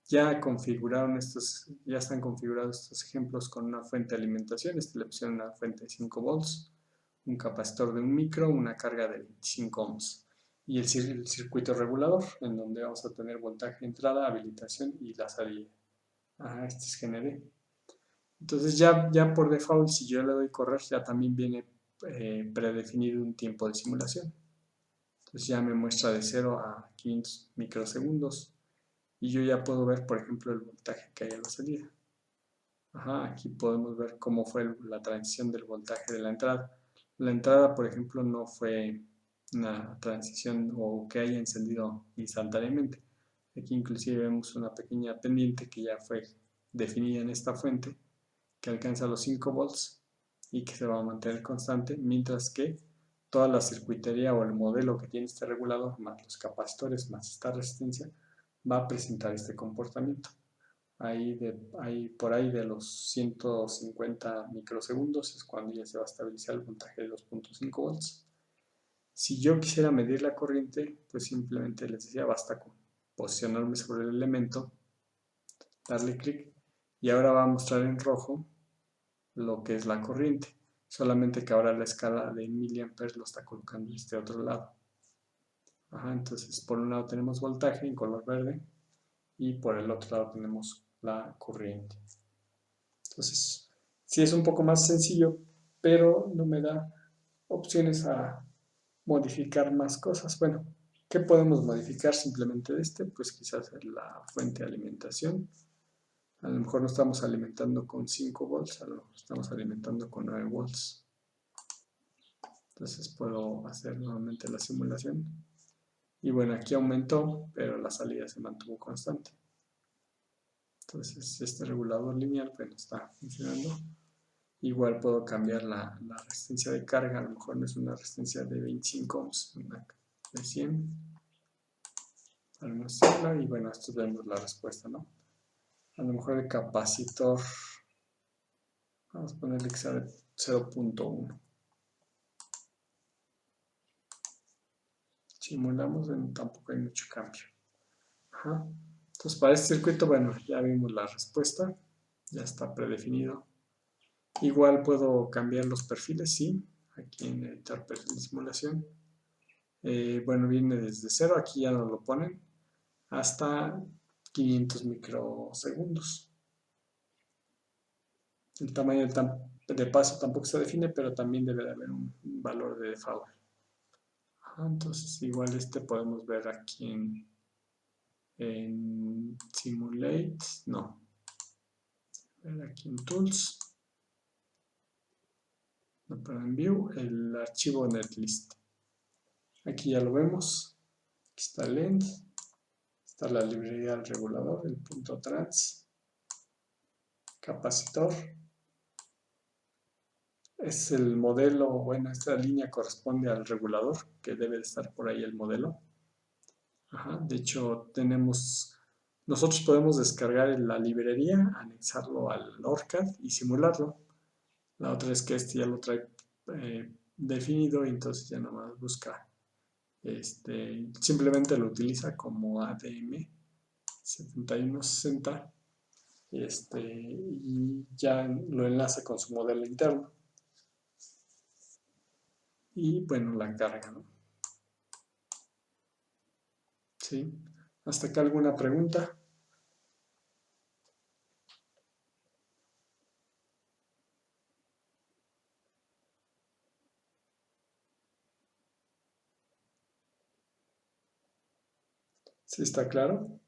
Ya están configurados estos ejemplos con una fuente de alimentación. Le pusieron una fuente de 5 volts, un capacitor de 1 micro, una carga de 25 ohms y el circuito regulador, en donde vamos a tener voltaje de entrada, habilitación y la salida. Este es GND. Entonces ya por default, si yo le doy correr, ya también viene predefinido un tiempo de simulación. Entonces ya me muestra de 0 a 500 microsegundos y yo ya puedo ver, por ejemplo, el voltaje que hay a la salida. Aquí podemos ver cómo fue la transición del voltaje de la entrada. La entrada, por ejemplo, no fue una transición o que haya encendido instantáneamente. Aquí inclusive vemos una pequeña pendiente que ya fue definida en esta fuente, que alcanza los 5 volts y que se va a mantener constante, mientras que toda la circuitería o el modelo que tiene este regulador, más los capacitores, más esta resistencia, va a presentar este comportamiento. Por ahí de los 150 microsegundos es cuando ya se va a estabilizar el voltaje de 2.5 volts. Si yo quisiera medir la corriente, pues simplemente les decía, basta con posicionarme sobre el elemento, darle clic y ahora va a mostrar en rojo lo que es la corriente, solamente que ahora la escala de miliamperes lo está colocando en este otro lado. Entonces por un lado tenemos voltaje en color verde y por el otro lado tenemos la corriente. Entonces sí es un poco más sencillo, pero no me da opciones a modificar más cosas. Bueno, ¿qué podemos modificar simplemente de este? Pues quizás la fuente de alimentación. A lo mejor no estamos alimentando con 5 volts, a lo mejor estamos alimentando con 9 volts. Entonces puedo hacer nuevamente la simulación. Y bueno, aquí aumentó, pero la salida se mantuvo constante. Entonces este regulador lineal pues no está funcionando. Igual puedo cambiar la resistencia de carga, a lo mejor no es una resistencia de 25 ohms, una de 100. Y bueno, esto vemos la respuesta, ¿no? A lo mejor el capacitor, vamos a ponerle que sea de 0.1. Simulamos, tampoco hay mucho cambio. Entonces para este circuito, bueno, ya vimos la respuesta, ya está predefinido. Igual puedo cambiar los perfiles, sí, aquí en editar perfil de simulación. Bueno, viene desde 0, aquí ya nos lo ponen, hasta 500 microsegundos. El tamaño de paso tampoco se define, pero también debe de haber un valor de default. Entonces igual podemos ver aquí en Simulate, no, aquí en Tools, no, pero en View, el archivo Netlist. Aquí ya lo vemos, aquí está el end, está la librería del regulador, el punto trans, capacitor. Es el modelo, bueno, esta línea corresponde al regulador, que debe de estar por ahí el modelo. De hecho, nosotros podemos descargar la librería, anexarlo al ORCAD y simularlo. La otra es que ya lo trae definido y entonces ya nada más busca, simplemente lo utiliza como ADM 7160 y ya lo enlaza con su modelo interno. Y bueno, la carga, ¿no? ¿Sí? ¿Hasta acá alguna pregunta? ¿Sí está claro?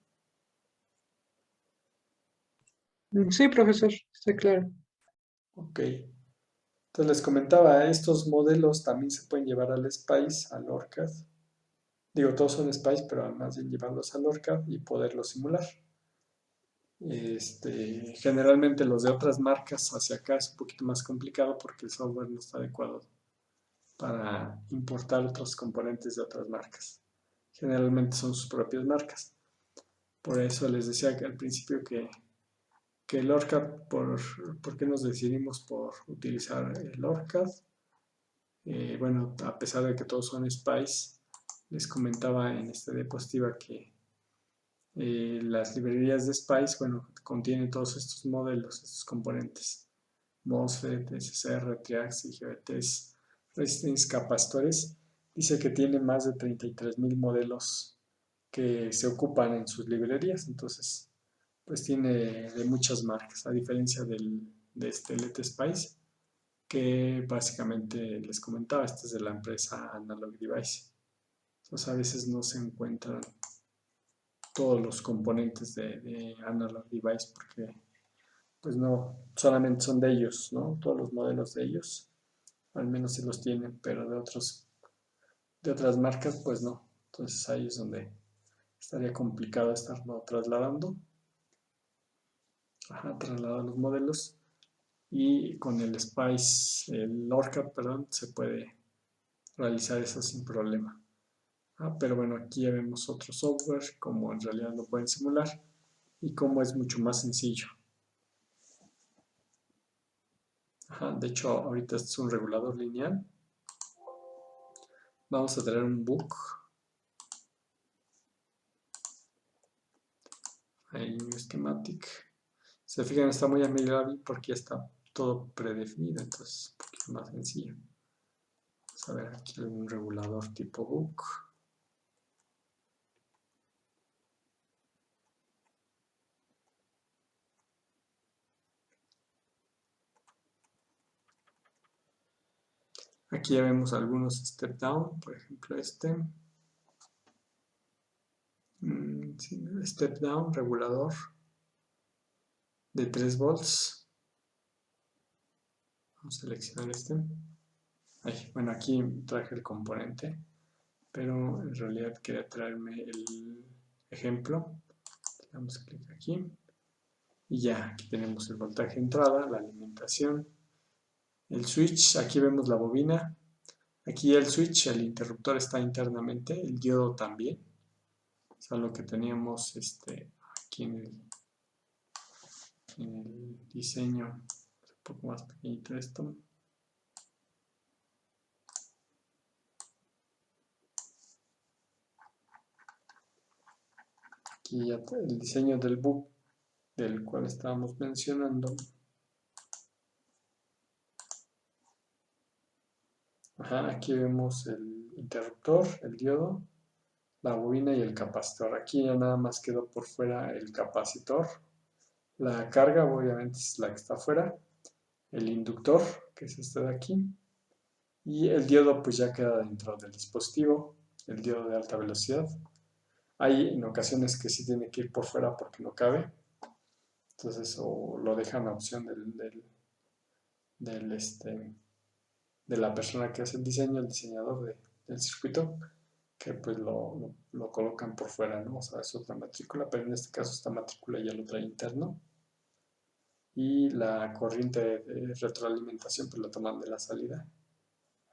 Sí, profesor, está claro. Ok. Entonces les comentaba, estos modelos también se pueden llevar al SPICE, al ORCAD. Digo, todos son SPICE, pero además de llevarlos al ORCAD y poderlos simular. Generalmente los de otras marcas hacia acá es un poquito más complicado porque el software no está adecuado para importar otros componentes de otras marcas. Generalmente son sus propias marcas. Por eso les decía que al principio que el ORCAD, ¿por qué nos decidimos por utilizar el ORCAD? Bueno, a pesar de que todos son SPICE, les comentaba en esta diapositiva que las librerías de SPICE, bueno, contienen todos estos modelos, estos componentes, MOSFET, SSR, TRIAX, IGBTs, resistores, capacitores. Dice que tiene más de 33,000 modelos que se ocupan en sus librerías, entonces pues tiene de muchas marcas, a diferencia de este LED Spice, que básicamente les comentaba, este es de la empresa Analog Device. Entonces a veces no se encuentran todos los componentes de Analog Device porque pues no, solamente son de ellos, ¿no? Todos los modelos de ellos, al menos se los tienen, pero de otras marcas pues no. Entonces ahí es donde estaría complicado estarlo trasladando. Ajá, trasladar los modelos. Y con el Spice, el ORCAD, perdón, se puede realizar eso sin problema. Pero bueno, aquí ya vemos otro software, cómo en realidad lo pueden simular y cómo es mucho más sencillo. De hecho, ahorita este es un regulador lineal. Vamos a traer un book. Ahí un schematic. Se fijan, está muy amigable porque ya está todo predefinido, entonces es un poquito más sencillo. Vamos a ver aquí algún regulador tipo book. Aquí ya vemos algunos step down, por ejemplo este. Step down, regulador de 3 volts. Vamos a seleccionar este. Bueno, aquí traje el componente, pero en realidad quería traerme el ejemplo. Le damos clic aquí. Y ya, aquí tenemos el voltaje de entrada, la alimentación, el switch. Aquí vemos la bobina. Aquí el switch, el interruptor está internamente, el diodo también. Es algo que teníamos aquí en el diseño. Es un poco más pequeñito esto. Aquí ya el diseño del book del cual estábamos mencionando. Aquí vemos el interruptor, el diodo, la bobina y el capacitor. Aquí ya nada más quedó por fuera el capacitor. La carga obviamente es la que está afuera. El inductor, que es este de aquí. Y el diodo pues ya queda dentro del dispositivo, el diodo de alta velocidad. Hay en ocasiones que sí tiene que ir por fuera porque no cabe. Entonces o lo dejan a opción de la persona que hace el diseño, el diseñador del circuito, que pues lo colocan por fuera, ¿no? O sea, es otra matrícula, pero en este caso esta matrícula ya lo trae interno. Y la corriente de retroalimentación pues la toman de la salida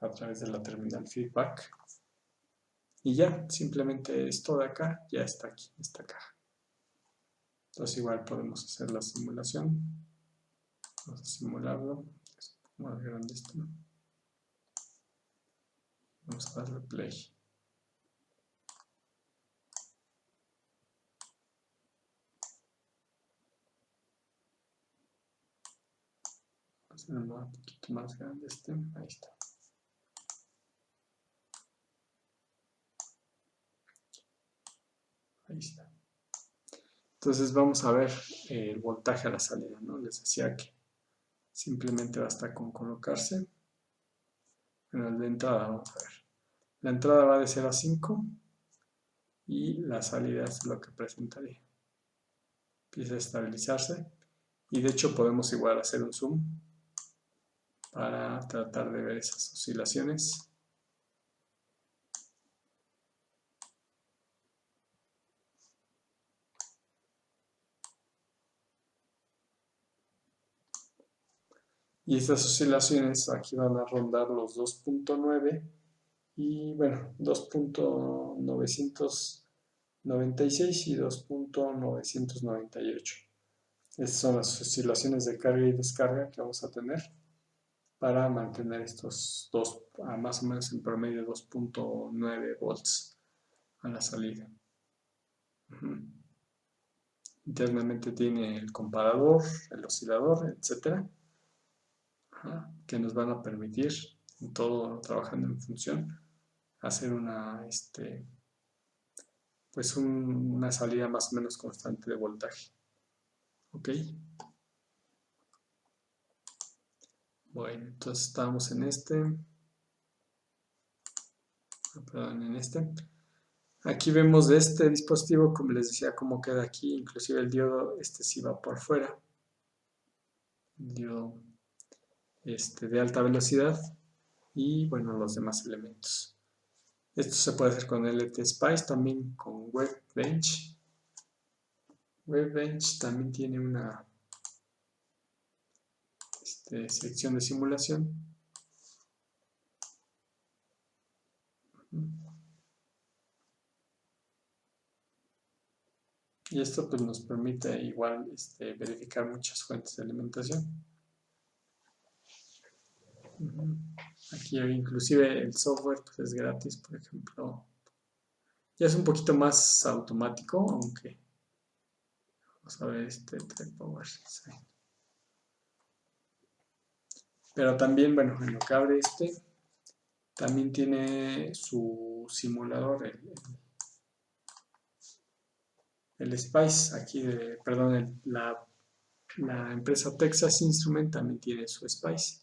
a través de la terminal feedback. Y ya, simplemente esto de acá ya está aquí, esta caja. Entonces igual podemos hacer la simulación. Vamos a simularlo. Es un poco más grande esto. Vamos a darle play. Vamos a hacerlo un poquito más grande este. Ahí está. Ahí está. Entonces vamos a ver el voltaje a la salida, ¿no? Les decía que simplemente basta con colocarse. Bueno, el de entrada, vamos a ver. La entrada va de 0 a 5 y la salida es lo que presentaría. Empieza a estabilizarse Y de hecho podemos igual hacer un zoom para tratar de ver esas oscilaciones. Y estas oscilaciones aquí van a rondar los 2.9 y bueno, 2.996 y 2.998. Estas son las oscilaciones de carga y descarga que vamos a tener para mantener estos dos a más o menos en promedio 2.9 volts a la salida. Internamente tiene el comparador, el oscilador, etcétera, que nos van a permitir, todo trabajando en función, hacer una una salida más o menos constante de voltaje. ¿Ok? Bueno, entonces estamos en Aquí vemos de este dispositivo, como les decía, cómo queda aquí, inclusive el diodo, sí va por fuera. El diodo de alta velocidad y, bueno, los demás elementos. Esto se puede hacer con LTSpice, también con Webbench. Webbench también tiene una sección de simulación. Y esto pues nos permite igual verificar muchas fuentes de alimentación. Aquí inclusive el software pues, es gratis, por ejemplo. Ya es un poquito más automático, aunque vamos a ver Power. Pero también, bueno, en lo que abre también tiene su simulador, el Spice, aquí perdón, la empresa Texas Instruments también tiene su Spice.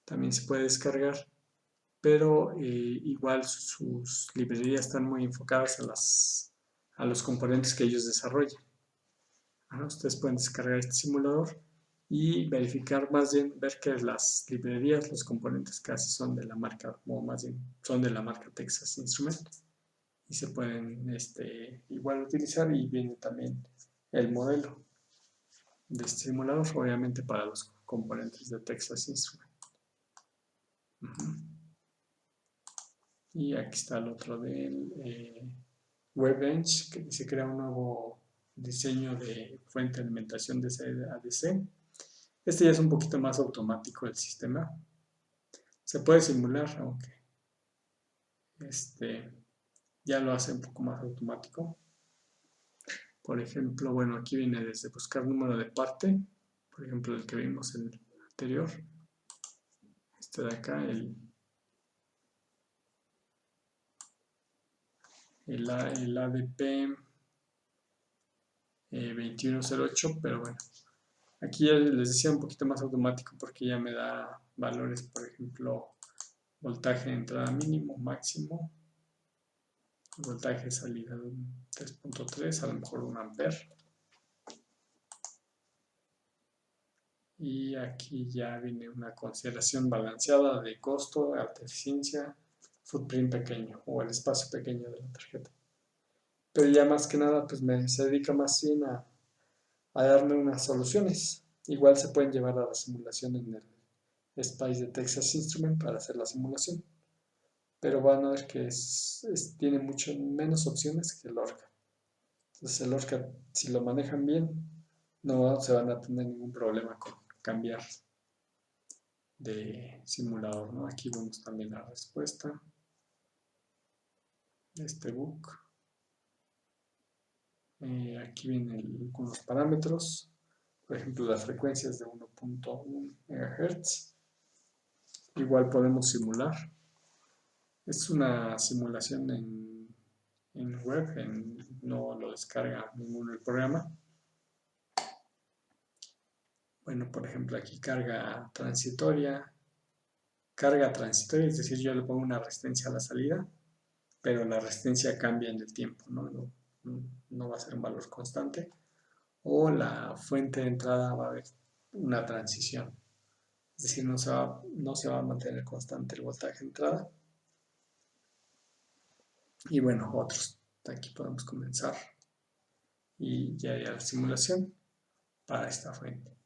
También se puede descargar, pero igual sus librerías están muy enfocadas a los componentes que ellos desarrollan. Ustedes pueden descargar este simulador y verificar, más bien, ver que las librerías, los componentes casi son de la marca, o más bien son de la marca Texas Instruments. Y se pueden igual utilizar, y viene también el modelo de este simulador, obviamente para los componentes de Texas Instruments. Y aquí está el otro del Webbench, que se crea un nuevo diseño de fuente de alimentación de ADC. Este ya es un poquito más automático el sistema. Se puede simular, aunque ya lo hace un poco más automático. Por ejemplo, bueno, aquí viene desde buscar número de parte, por ejemplo, el que vimos en el anterior. Este de acá, el ADP 2108, pero bueno, aquí ya les decía un poquito más automático porque ya me da valores, por ejemplo, voltaje de entrada mínimo, máximo, voltaje de salida 3.3, a lo mejor 1 ampere. Y aquí ya viene una consideración balanceada de costo, alta eficiencia, footprint pequeño o el espacio pequeño de la tarjeta. Pero ya más que nada pues se dedica más bien a darme unas soluciones. Igual se pueden llevar a la simulación en el Spice de Texas Instruments para hacer la simulación. Pero van a ver que tiene mucho menos opciones que el Orca. Entonces el Orca, si lo manejan bien, no se van a tener ningún problema con cambiar de simulador, ¿no? Aquí vemos también la respuesta de este book. Aquí vienen algunos parámetros, por ejemplo las frecuencias de 1.1 MHz. Igual podemos simular. Es una simulación en web, no lo descarga ninguno el programa. Bueno, por ejemplo aquí carga transitoria, es decir, yo le pongo una resistencia a la salida, pero la resistencia cambia en el tiempo, no va a ser un valor constante. o la fuente de entrada va a haber una transición. Es decir, no se va a mantener constante el voltaje de entrada. Y bueno, otros. Aquí podemos comenzar y ya hay la simulación para esta fuente.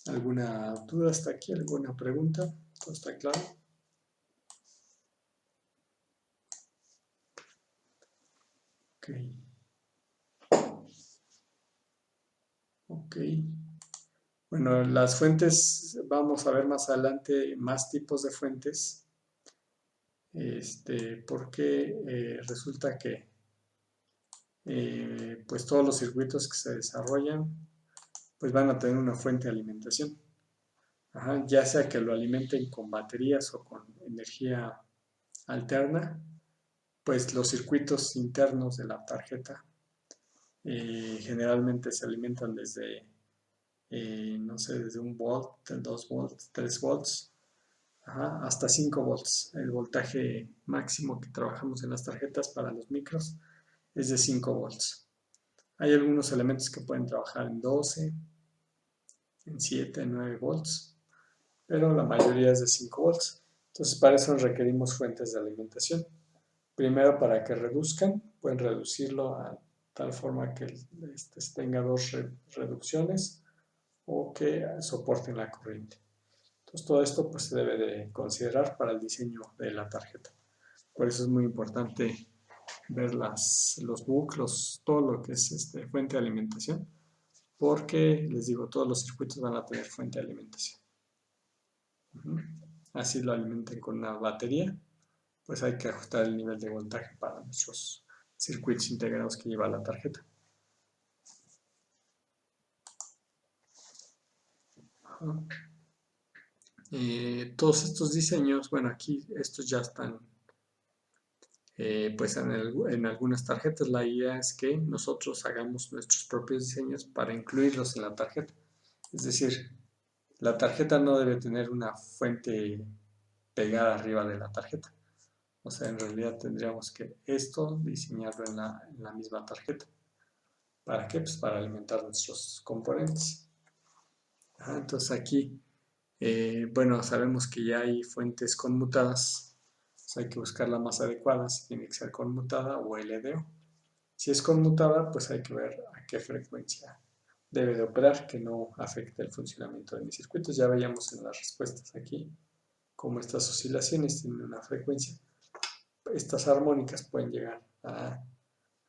¿Alguna duda hasta aquí? ¿Alguna pregunta? ¿Todo está claro? Ok. Ok. Bueno, las fuentes, vamos a ver más adelante más tipos de fuentes, porque resulta que pues todos los circuitos que se desarrollan pues van a tener una fuente de alimentación. Ajá, ya sea que lo alimenten con baterías o con energía alterna, pues los circuitos internos de la tarjeta generalmente se alimentan desde, no sé, desde 1 volt, 2 volts, 3 volts, hasta 5 volts. El voltaje máximo que trabajamos en las tarjetas para los micros es de 5 volts. Hay algunos elementos que pueden trabajar en 12, en 7, en 9 volts, pero la mayoría es de 5 volts. Entonces, para eso requerimos fuentes de alimentación. Primero, para que reduzcan, pueden reducirlo a tal forma que tenga dos reducciones o que soporten la corriente. Entonces, todo esto pues, se debe de considerar para el diseño de la tarjeta. Por eso es muy importante ver los buclos, todo lo que es fuente de alimentación, porque les digo, todos los circuitos van a tener fuente de alimentación. Así lo alimenten con una batería, pues hay que ajustar el nivel de voltaje para nuestros circuitos integrados que lleva la tarjeta. Todos estos diseños, bueno, aquí estos ya están pues en algunas tarjetas. La idea es que nosotros hagamos nuestros propios diseños para incluirlos en la tarjeta. Es decir, la tarjeta no debe tener una fuente pegada arriba de la tarjeta. O sea, en realidad tendríamos que esto diseñarlo en la misma tarjeta. ¿Para qué? Pues para alimentar nuestros componentes. Entonces aquí, bueno, sabemos que ya hay fuentes conmutadas. Entonces hay que buscar la más adecuada, si tiene que ser conmutada o LDO. Si es conmutada, pues hay que ver a qué frecuencia debe de operar, que no afecte el funcionamiento de mis circuitos. Ya veíamos en las respuestas aquí cómo estas oscilaciones tienen una frecuencia. Estas armónicas pueden llegar a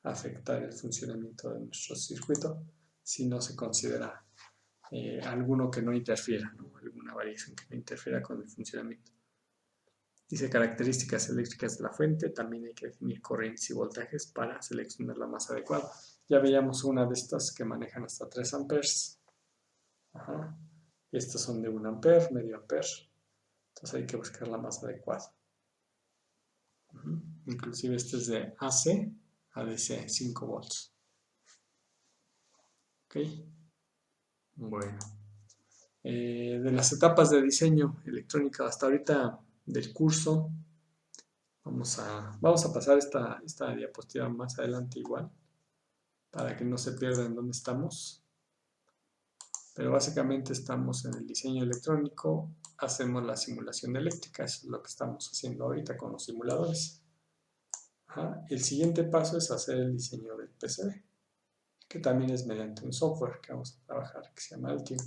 afectar el funcionamiento de nuestro circuito si no se considera alguno que no interfiera, ¿no? Alguna variación que no interfiera con el funcionamiento. Dice características eléctricas de la fuente, también hay que definir corrientes y voltajes para seleccionar la más adecuada. Ya veíamos una de estas que manejan hasta 3 amperes. Estas son de 1 ampere, medio ampere. Entonces hay que buscar la más adecuada. Inclusive este es de AC a DC, 5 volts. Ok. Bueno. De las etapas de diseño electrónica hasta ahorita del curso, vamos a pasar esta diapositiva más adelante igual, para que no se pierda en dónde estamos. Pero básicamente estamos en el diseño electrónico, hacemos la simulación eléctrica, eso es lo que estamos haciendo ahorita con los simuladores. El siguiente paso es hacer el diseño del PCB, que también es mediante un software que vamos a trabajar, que se llama Altium.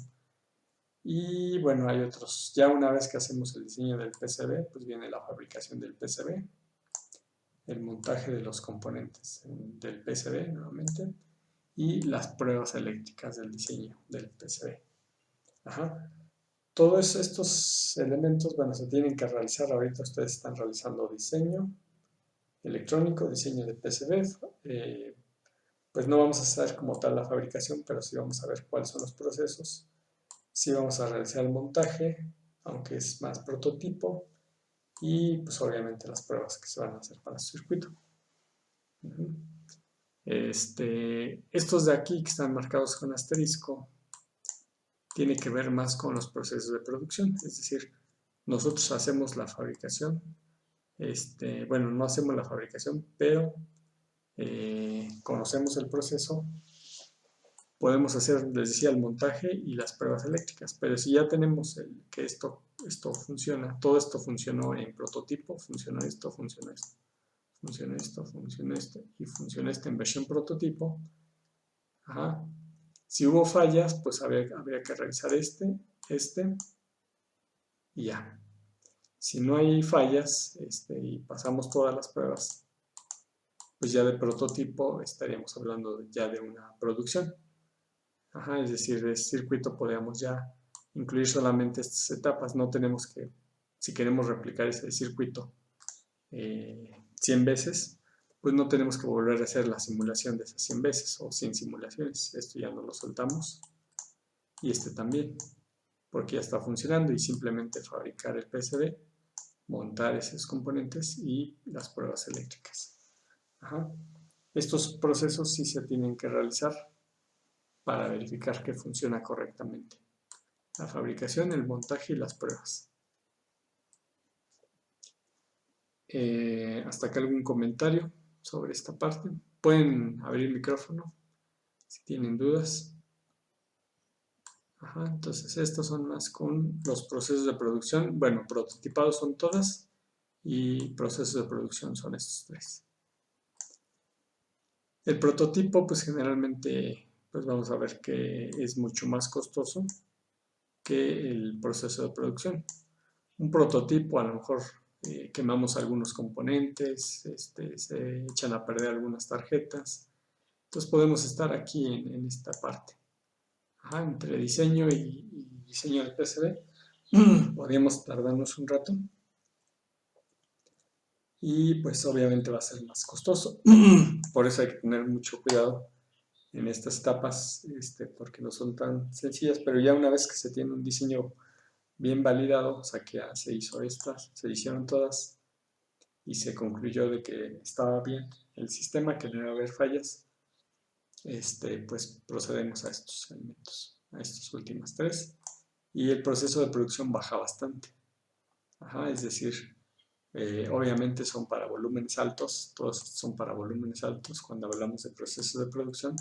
Y bueno, hay otros. Ya una vez que hacemos el diseño del PCB, pues viene la fabricación del PCB, el montaje de los componentes del PCB nuevamente y las pruebas eléctricas del diseño del PCB. Todos estos elementos, bueno, se tienen que realizar. Ahorita ustedes están realizando diseño electrónico, diseño de PCB. Pues no vamos a hacer como tal la fabricación, pero sí vamos a ver cuáles son los procesos. Sí vamos a realizar el montaje, aunque es más prototipo, y pues obviamente las pruebas que se van a hacer para su circuito. Estos de aquí que están marcados con asterisco tiene que ver más con los procesos de producción, es decir, nosotros hacemos la fabricación, bueno, no hacemos la fabricación, pero conocemos el proceso, podemos hacer, les decía, el montaje y las pruebas eléctricas. Pero si ya tenemos que esto funciona, todo esto funcionó en prototipo, funcionó esto, funcionó esto, funciona esto, funciona esto y funciona esto en versión prototipo. Ajá. Si hubo fallas, pues habría que revisar este y ya. Si no hay fallas y pasamos todas las pruebas, pues ya de prototipo estaríamos hablando ya de una producción. Ajá, es decir, de circuito podríamos ya incluir solamente estas etapas. No tenemos que, si queremos replicar ese circuito 100 veces, pues no tenemos que volver a hacer la simulación de esas 100 veces o 100 simulaciones. Esto ya no lo soltamos. Y este también, porque ya está funcionando y simplemente fabricar el PCB, montar esos componentes y las pruebas eléctricas. Ajá. Estos procesos sí se tienen que realizar para verificar que funciona correctamente. La fabricación, el montaje y las pruebas. ¿Hasta acá algún comentario sobre esta parte? Pueden abrir el micrófono si tienen dudas. Ajá, entonces estos son más con los procesos de producción. Bueno, prototipados son todas y procesos de producción son estos tres. El prototipo, pues generalmente, pues vamos a ver que es mucho más costoso que el proceso de producción. Un prototipo, a lo mejor quemamos algunos componentes, se echan a perder algunas tarjetas. Entonces podemos estar aquí en esta parte. Ajá, entre diseño y diseño del PCB. Podríamos tardarnos un rato. Y pues obviamente va a ser más costoso. Por eso hay que tener mucho cuidado en estas etapas, porque no son tan sencillas, pero ya una vez que se tiene un diseño bien validado, o sea que ya se hizo se hicieron todas y se concluyó de que estaba bien el sistema, que no iba a haber fallas, pues procedemos a estos elementos, a estas últimas tres, y el proceso de producción baja bastante. Ajá, es decir, obviamente son para volúmenes altos, todos son para volúmenes altos cuando hablamos de procesos de producción,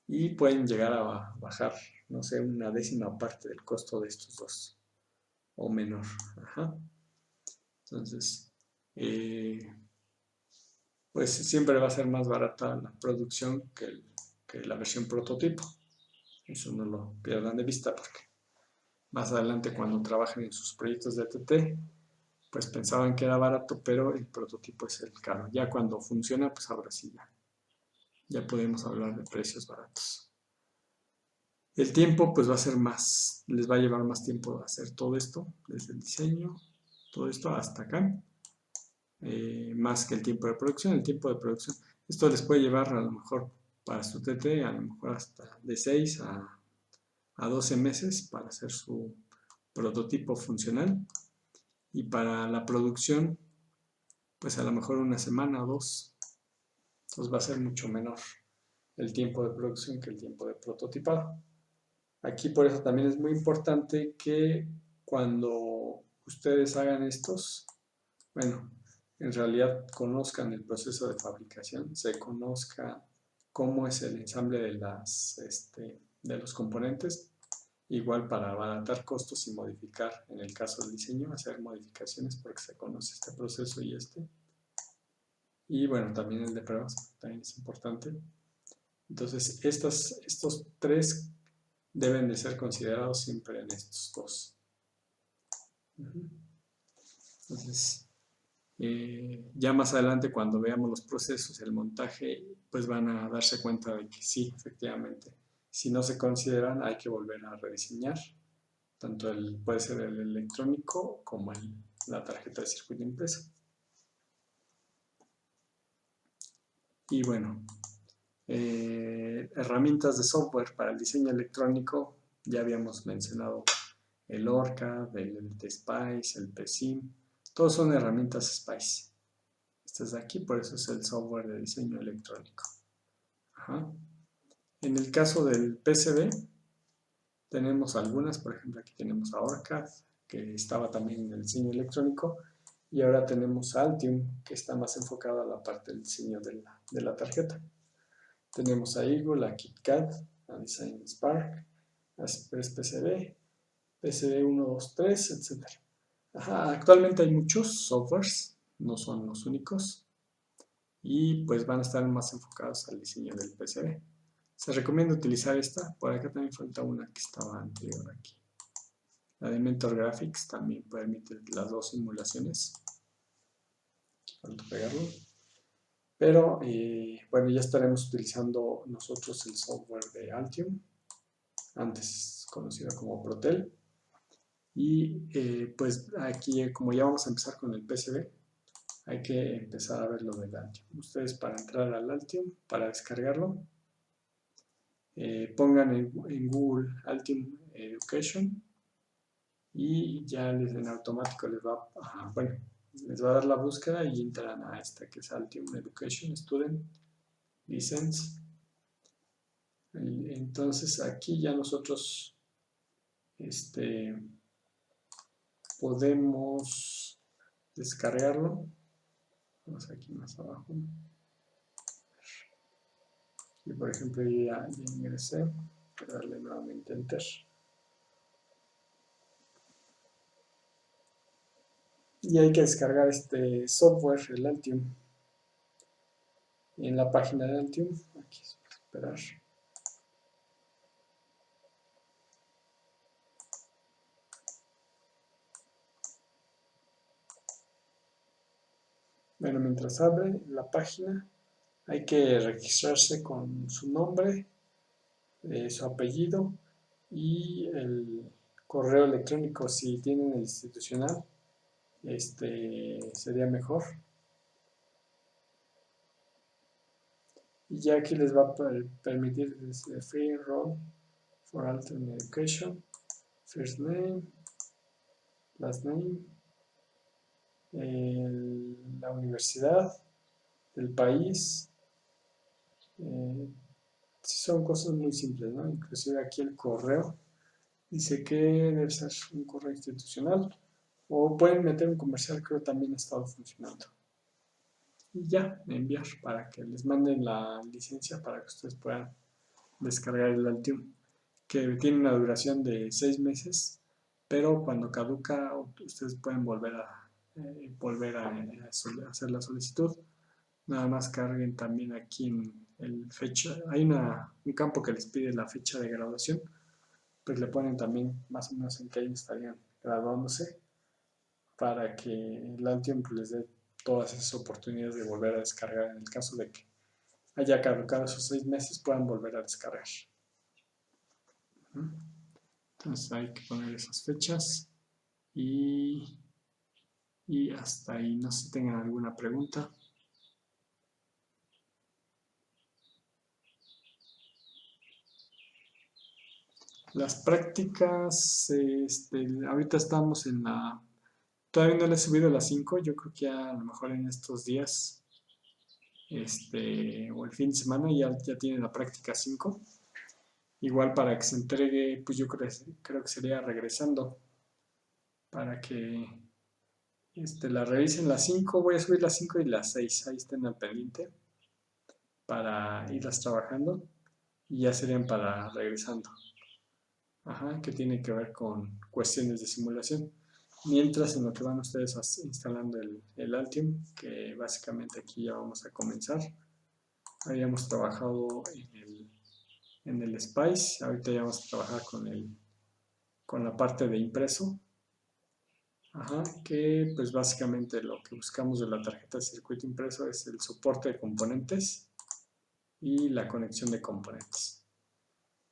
y pueden llegar a bajar, no sé, una décima parte del costo de estos dos, o menor. Ajá. Entonces, pues siempre va a ser más barata la producción que la versión prototipo. Eso no lo pierdan de vista porque más adelante cuando trabajen en sus proyectos de TT, pues pensaban que era barato, pero el prototipo es el caro. Ya cuando funciona, pues ahora sí ya podemos hablar de precios baratos. El tiempo pues va a ser más, les va a llevar más tiempo hacer todo esto, desde el diseño, todo esto hasta acá. Más que el tiempo de producción. El tiempo de producción, esto les puede llevar a lo mejor para su TT, a lo mejor hasta de 6 a 12 meses para hacer su prototipo funcional, y para la producción pues a lo mejor una semana o dos. Entonces va a ser mucho menor el tiempo de producción que el tiempo de prototipado. Aquí por eso también es muy importante que cuando ustedes hagan estos, bueno, en realidad conozcan el proceso de fabricación, se conozca cómo es el ensamble de los componentes, igual para abaratar costos y modificar, en el caso del diseño, hacer modificaciones porque se conoce este proceso y y bueno, también el de pruebas, también es importante. Entonces, estos tres deben de ser considerados siempre en estos dos. Entonces, ya más adelante cuando veamos los procesos, el montaje, pues van a darse cuenta de que sí, efectivamente, si no se consideran hay que volver a rediseñar, tanto puede ser el electrónico como la tarjeta de circuito impreso. Y bueno, herramientas de software para el diseño electrónico, ya habíamos mencionado el ORCAD, el TSpice, el PSIM, todos son herramientas SPICE. Este es de aquí, por eso es el software de diseño electrónico. Ajá. En el caso del PCB, tenemos algunas, por ejemplo, aquí tenemos a ORCAD, que estaba también en el diseño electrónico, Y ahora tenemos Altium, que está más enfocado a la parte del diseño de la tarjeta. Tenemos a Eagle, a KitKat, a Design Spark, a Express PCB, PCB 1, 2, 3, etc. Actualmente hay muchos softwares, no son los únicos, y pues van a estar más enfocados al diseño del PCB. Se recomienda utilizar esta. Por acá también falta una que estaba anterior aquí. La de Mentor Graphics también permite las dos simulaciones. Falta pegarlo. Pero bueno, ya estaremos utilizando nosotros el software de Altium, antes conocido como Protel. Y pues aquí, como ya vamos a empezar con el PCB, hay que empezar a ver lo del Altium. Ustedes, para entrar al Altium, para descargarlo, pongan en Google Altium Education y ya en automático les va a dar la búsqueda y entran a esta que es Altium Education Student License. Entonces aquí ya nosotros podemos descargarlo. Vamos aquí más abajo. Y por ejemplo ya ingresé. Voy a darle nuevamente Enter. Y hay que descargar este software, el Altium. En la página de Altium, aquí esperar. Bueno, mientras abre la página, hay que registrarse con su nombre, su apellido y el correo electrónico. Si tienen el institucional, sería mejor. Y ya aquí les va a permitir desde Free Enroll for Altium Education, First Name, Last Name, la universidad, el país. Son cosas muy simples, ¿no? Inclusive aquí el correo dice que debe ser un correo institucional, o pueden meter un comercial, creo que también ha estado funcionando. Y ya, enviar para que les manden la licencia para que ustedes puedan descargar el Altium, que tiene una duración de 6 meses, pero cuando caduca ustedes pueden volver a hacer la solicitud. Nada más carguen también aquí en el fecha, hay un campo que les pide la fecha de graduación, pues le ponen también más o menos en qué año estarían graduándose, para que el Altium les dé todas esas oportunidades de volver a descargar en el caso de que haya caducado esos 6 meses, puedan volver a descargar. Entonces hay que poner esas fechas y hasta ahí. No sé si tengan alguna pregunta. Las prácticas, ahorita estamos en la... Todavía no le he subido las 5, yo creo que ya a lo mejor en estos días, o el fin de semana ya tiene la práctica 5. Igual para que se entregue, pues yo creo que sería regresando, para que la revisen las 5. Voy a subir las 5 y las 6, ahí estén al pendiente, para irlas trabajando, y ya serían para regresando. Que tiene que ver con cuestiones de simulación. Mientras, en lo que van ustedes instalando el Altium, que básicamente aquí ya vamos a comenzar. Habíamos trabajado en el Spice, ahorita ya vamos a trabajar con la parte de impreso. Que pues básicamente lo que buscamos de la tarjeta de circuito impreso es el soporte de componentes y la conexión de componentes.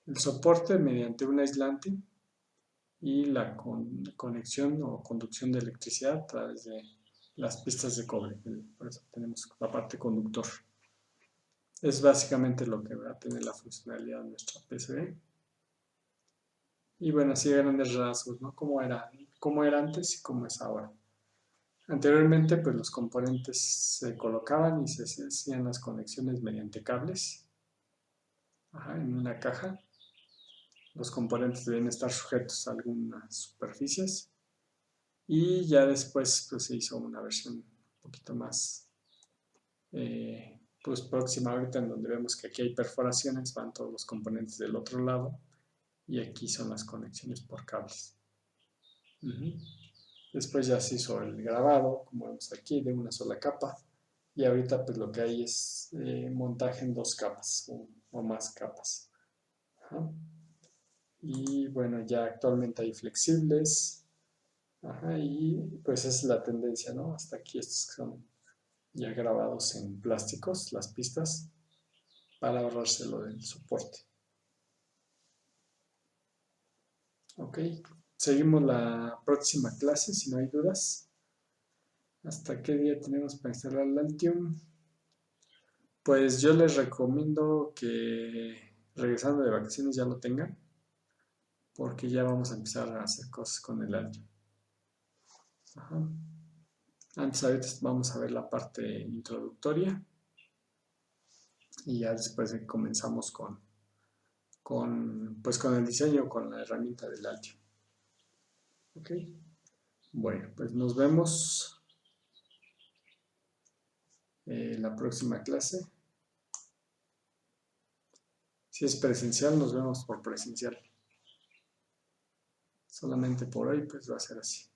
El soporte mediante un aislante y la conexión o conducción de electricidad a través de las pistas de cobre. Por eso tenemos la parte conductor. Es básicamente lo que va a tener la funcionalidad de nuestra PCB. Y bueno, así a grandes rasgos, ¿no? Cómo era antes y cómo es ahora. Anteriormente, pues los componentes se colocaban y se hacían las conexiones mediante cables en una caja. Los componentes deben estar sujetos a algunas superficies Y ya después pues, se hizo una versión un poquito más pues, próxima ahorita, en donde vemos que aquí hay perforaciones, van todos los componentes del otro lado y aquí son las conexiones por cables. Después ya se hizo el grabado, como vemos aquí, de una sola capa. Y ahorita pues lo que hay es montaje en 2 capas o más capas. Ajá. Y bueno, ya actualmente hay flexibles. Ajá, y pues es la tendencia, ¿no? Hasta aquí estos que son ya grabados en plásticos, las pistas, para ahorrarse lo del soporte. Ok, seguimos la próxima clase, si no hay dudas. ¿Hasta qué día tenemos para instalar el Altium? Pues yo les recomiendo que regresando de vacaciones ya lo tengan, porque ya vamos a empezar a hacer cosas con el Altium. Ajá. Antes ahorita vamos a ver la parte introductoria y ya después comenzamos pues con el diseño, con la herramienta del Altium. Ok, bueno, pues nos vemos la próxima clase. Si es presencial, nos vemos por presencial. Solamente por hoy, pues va a ser así.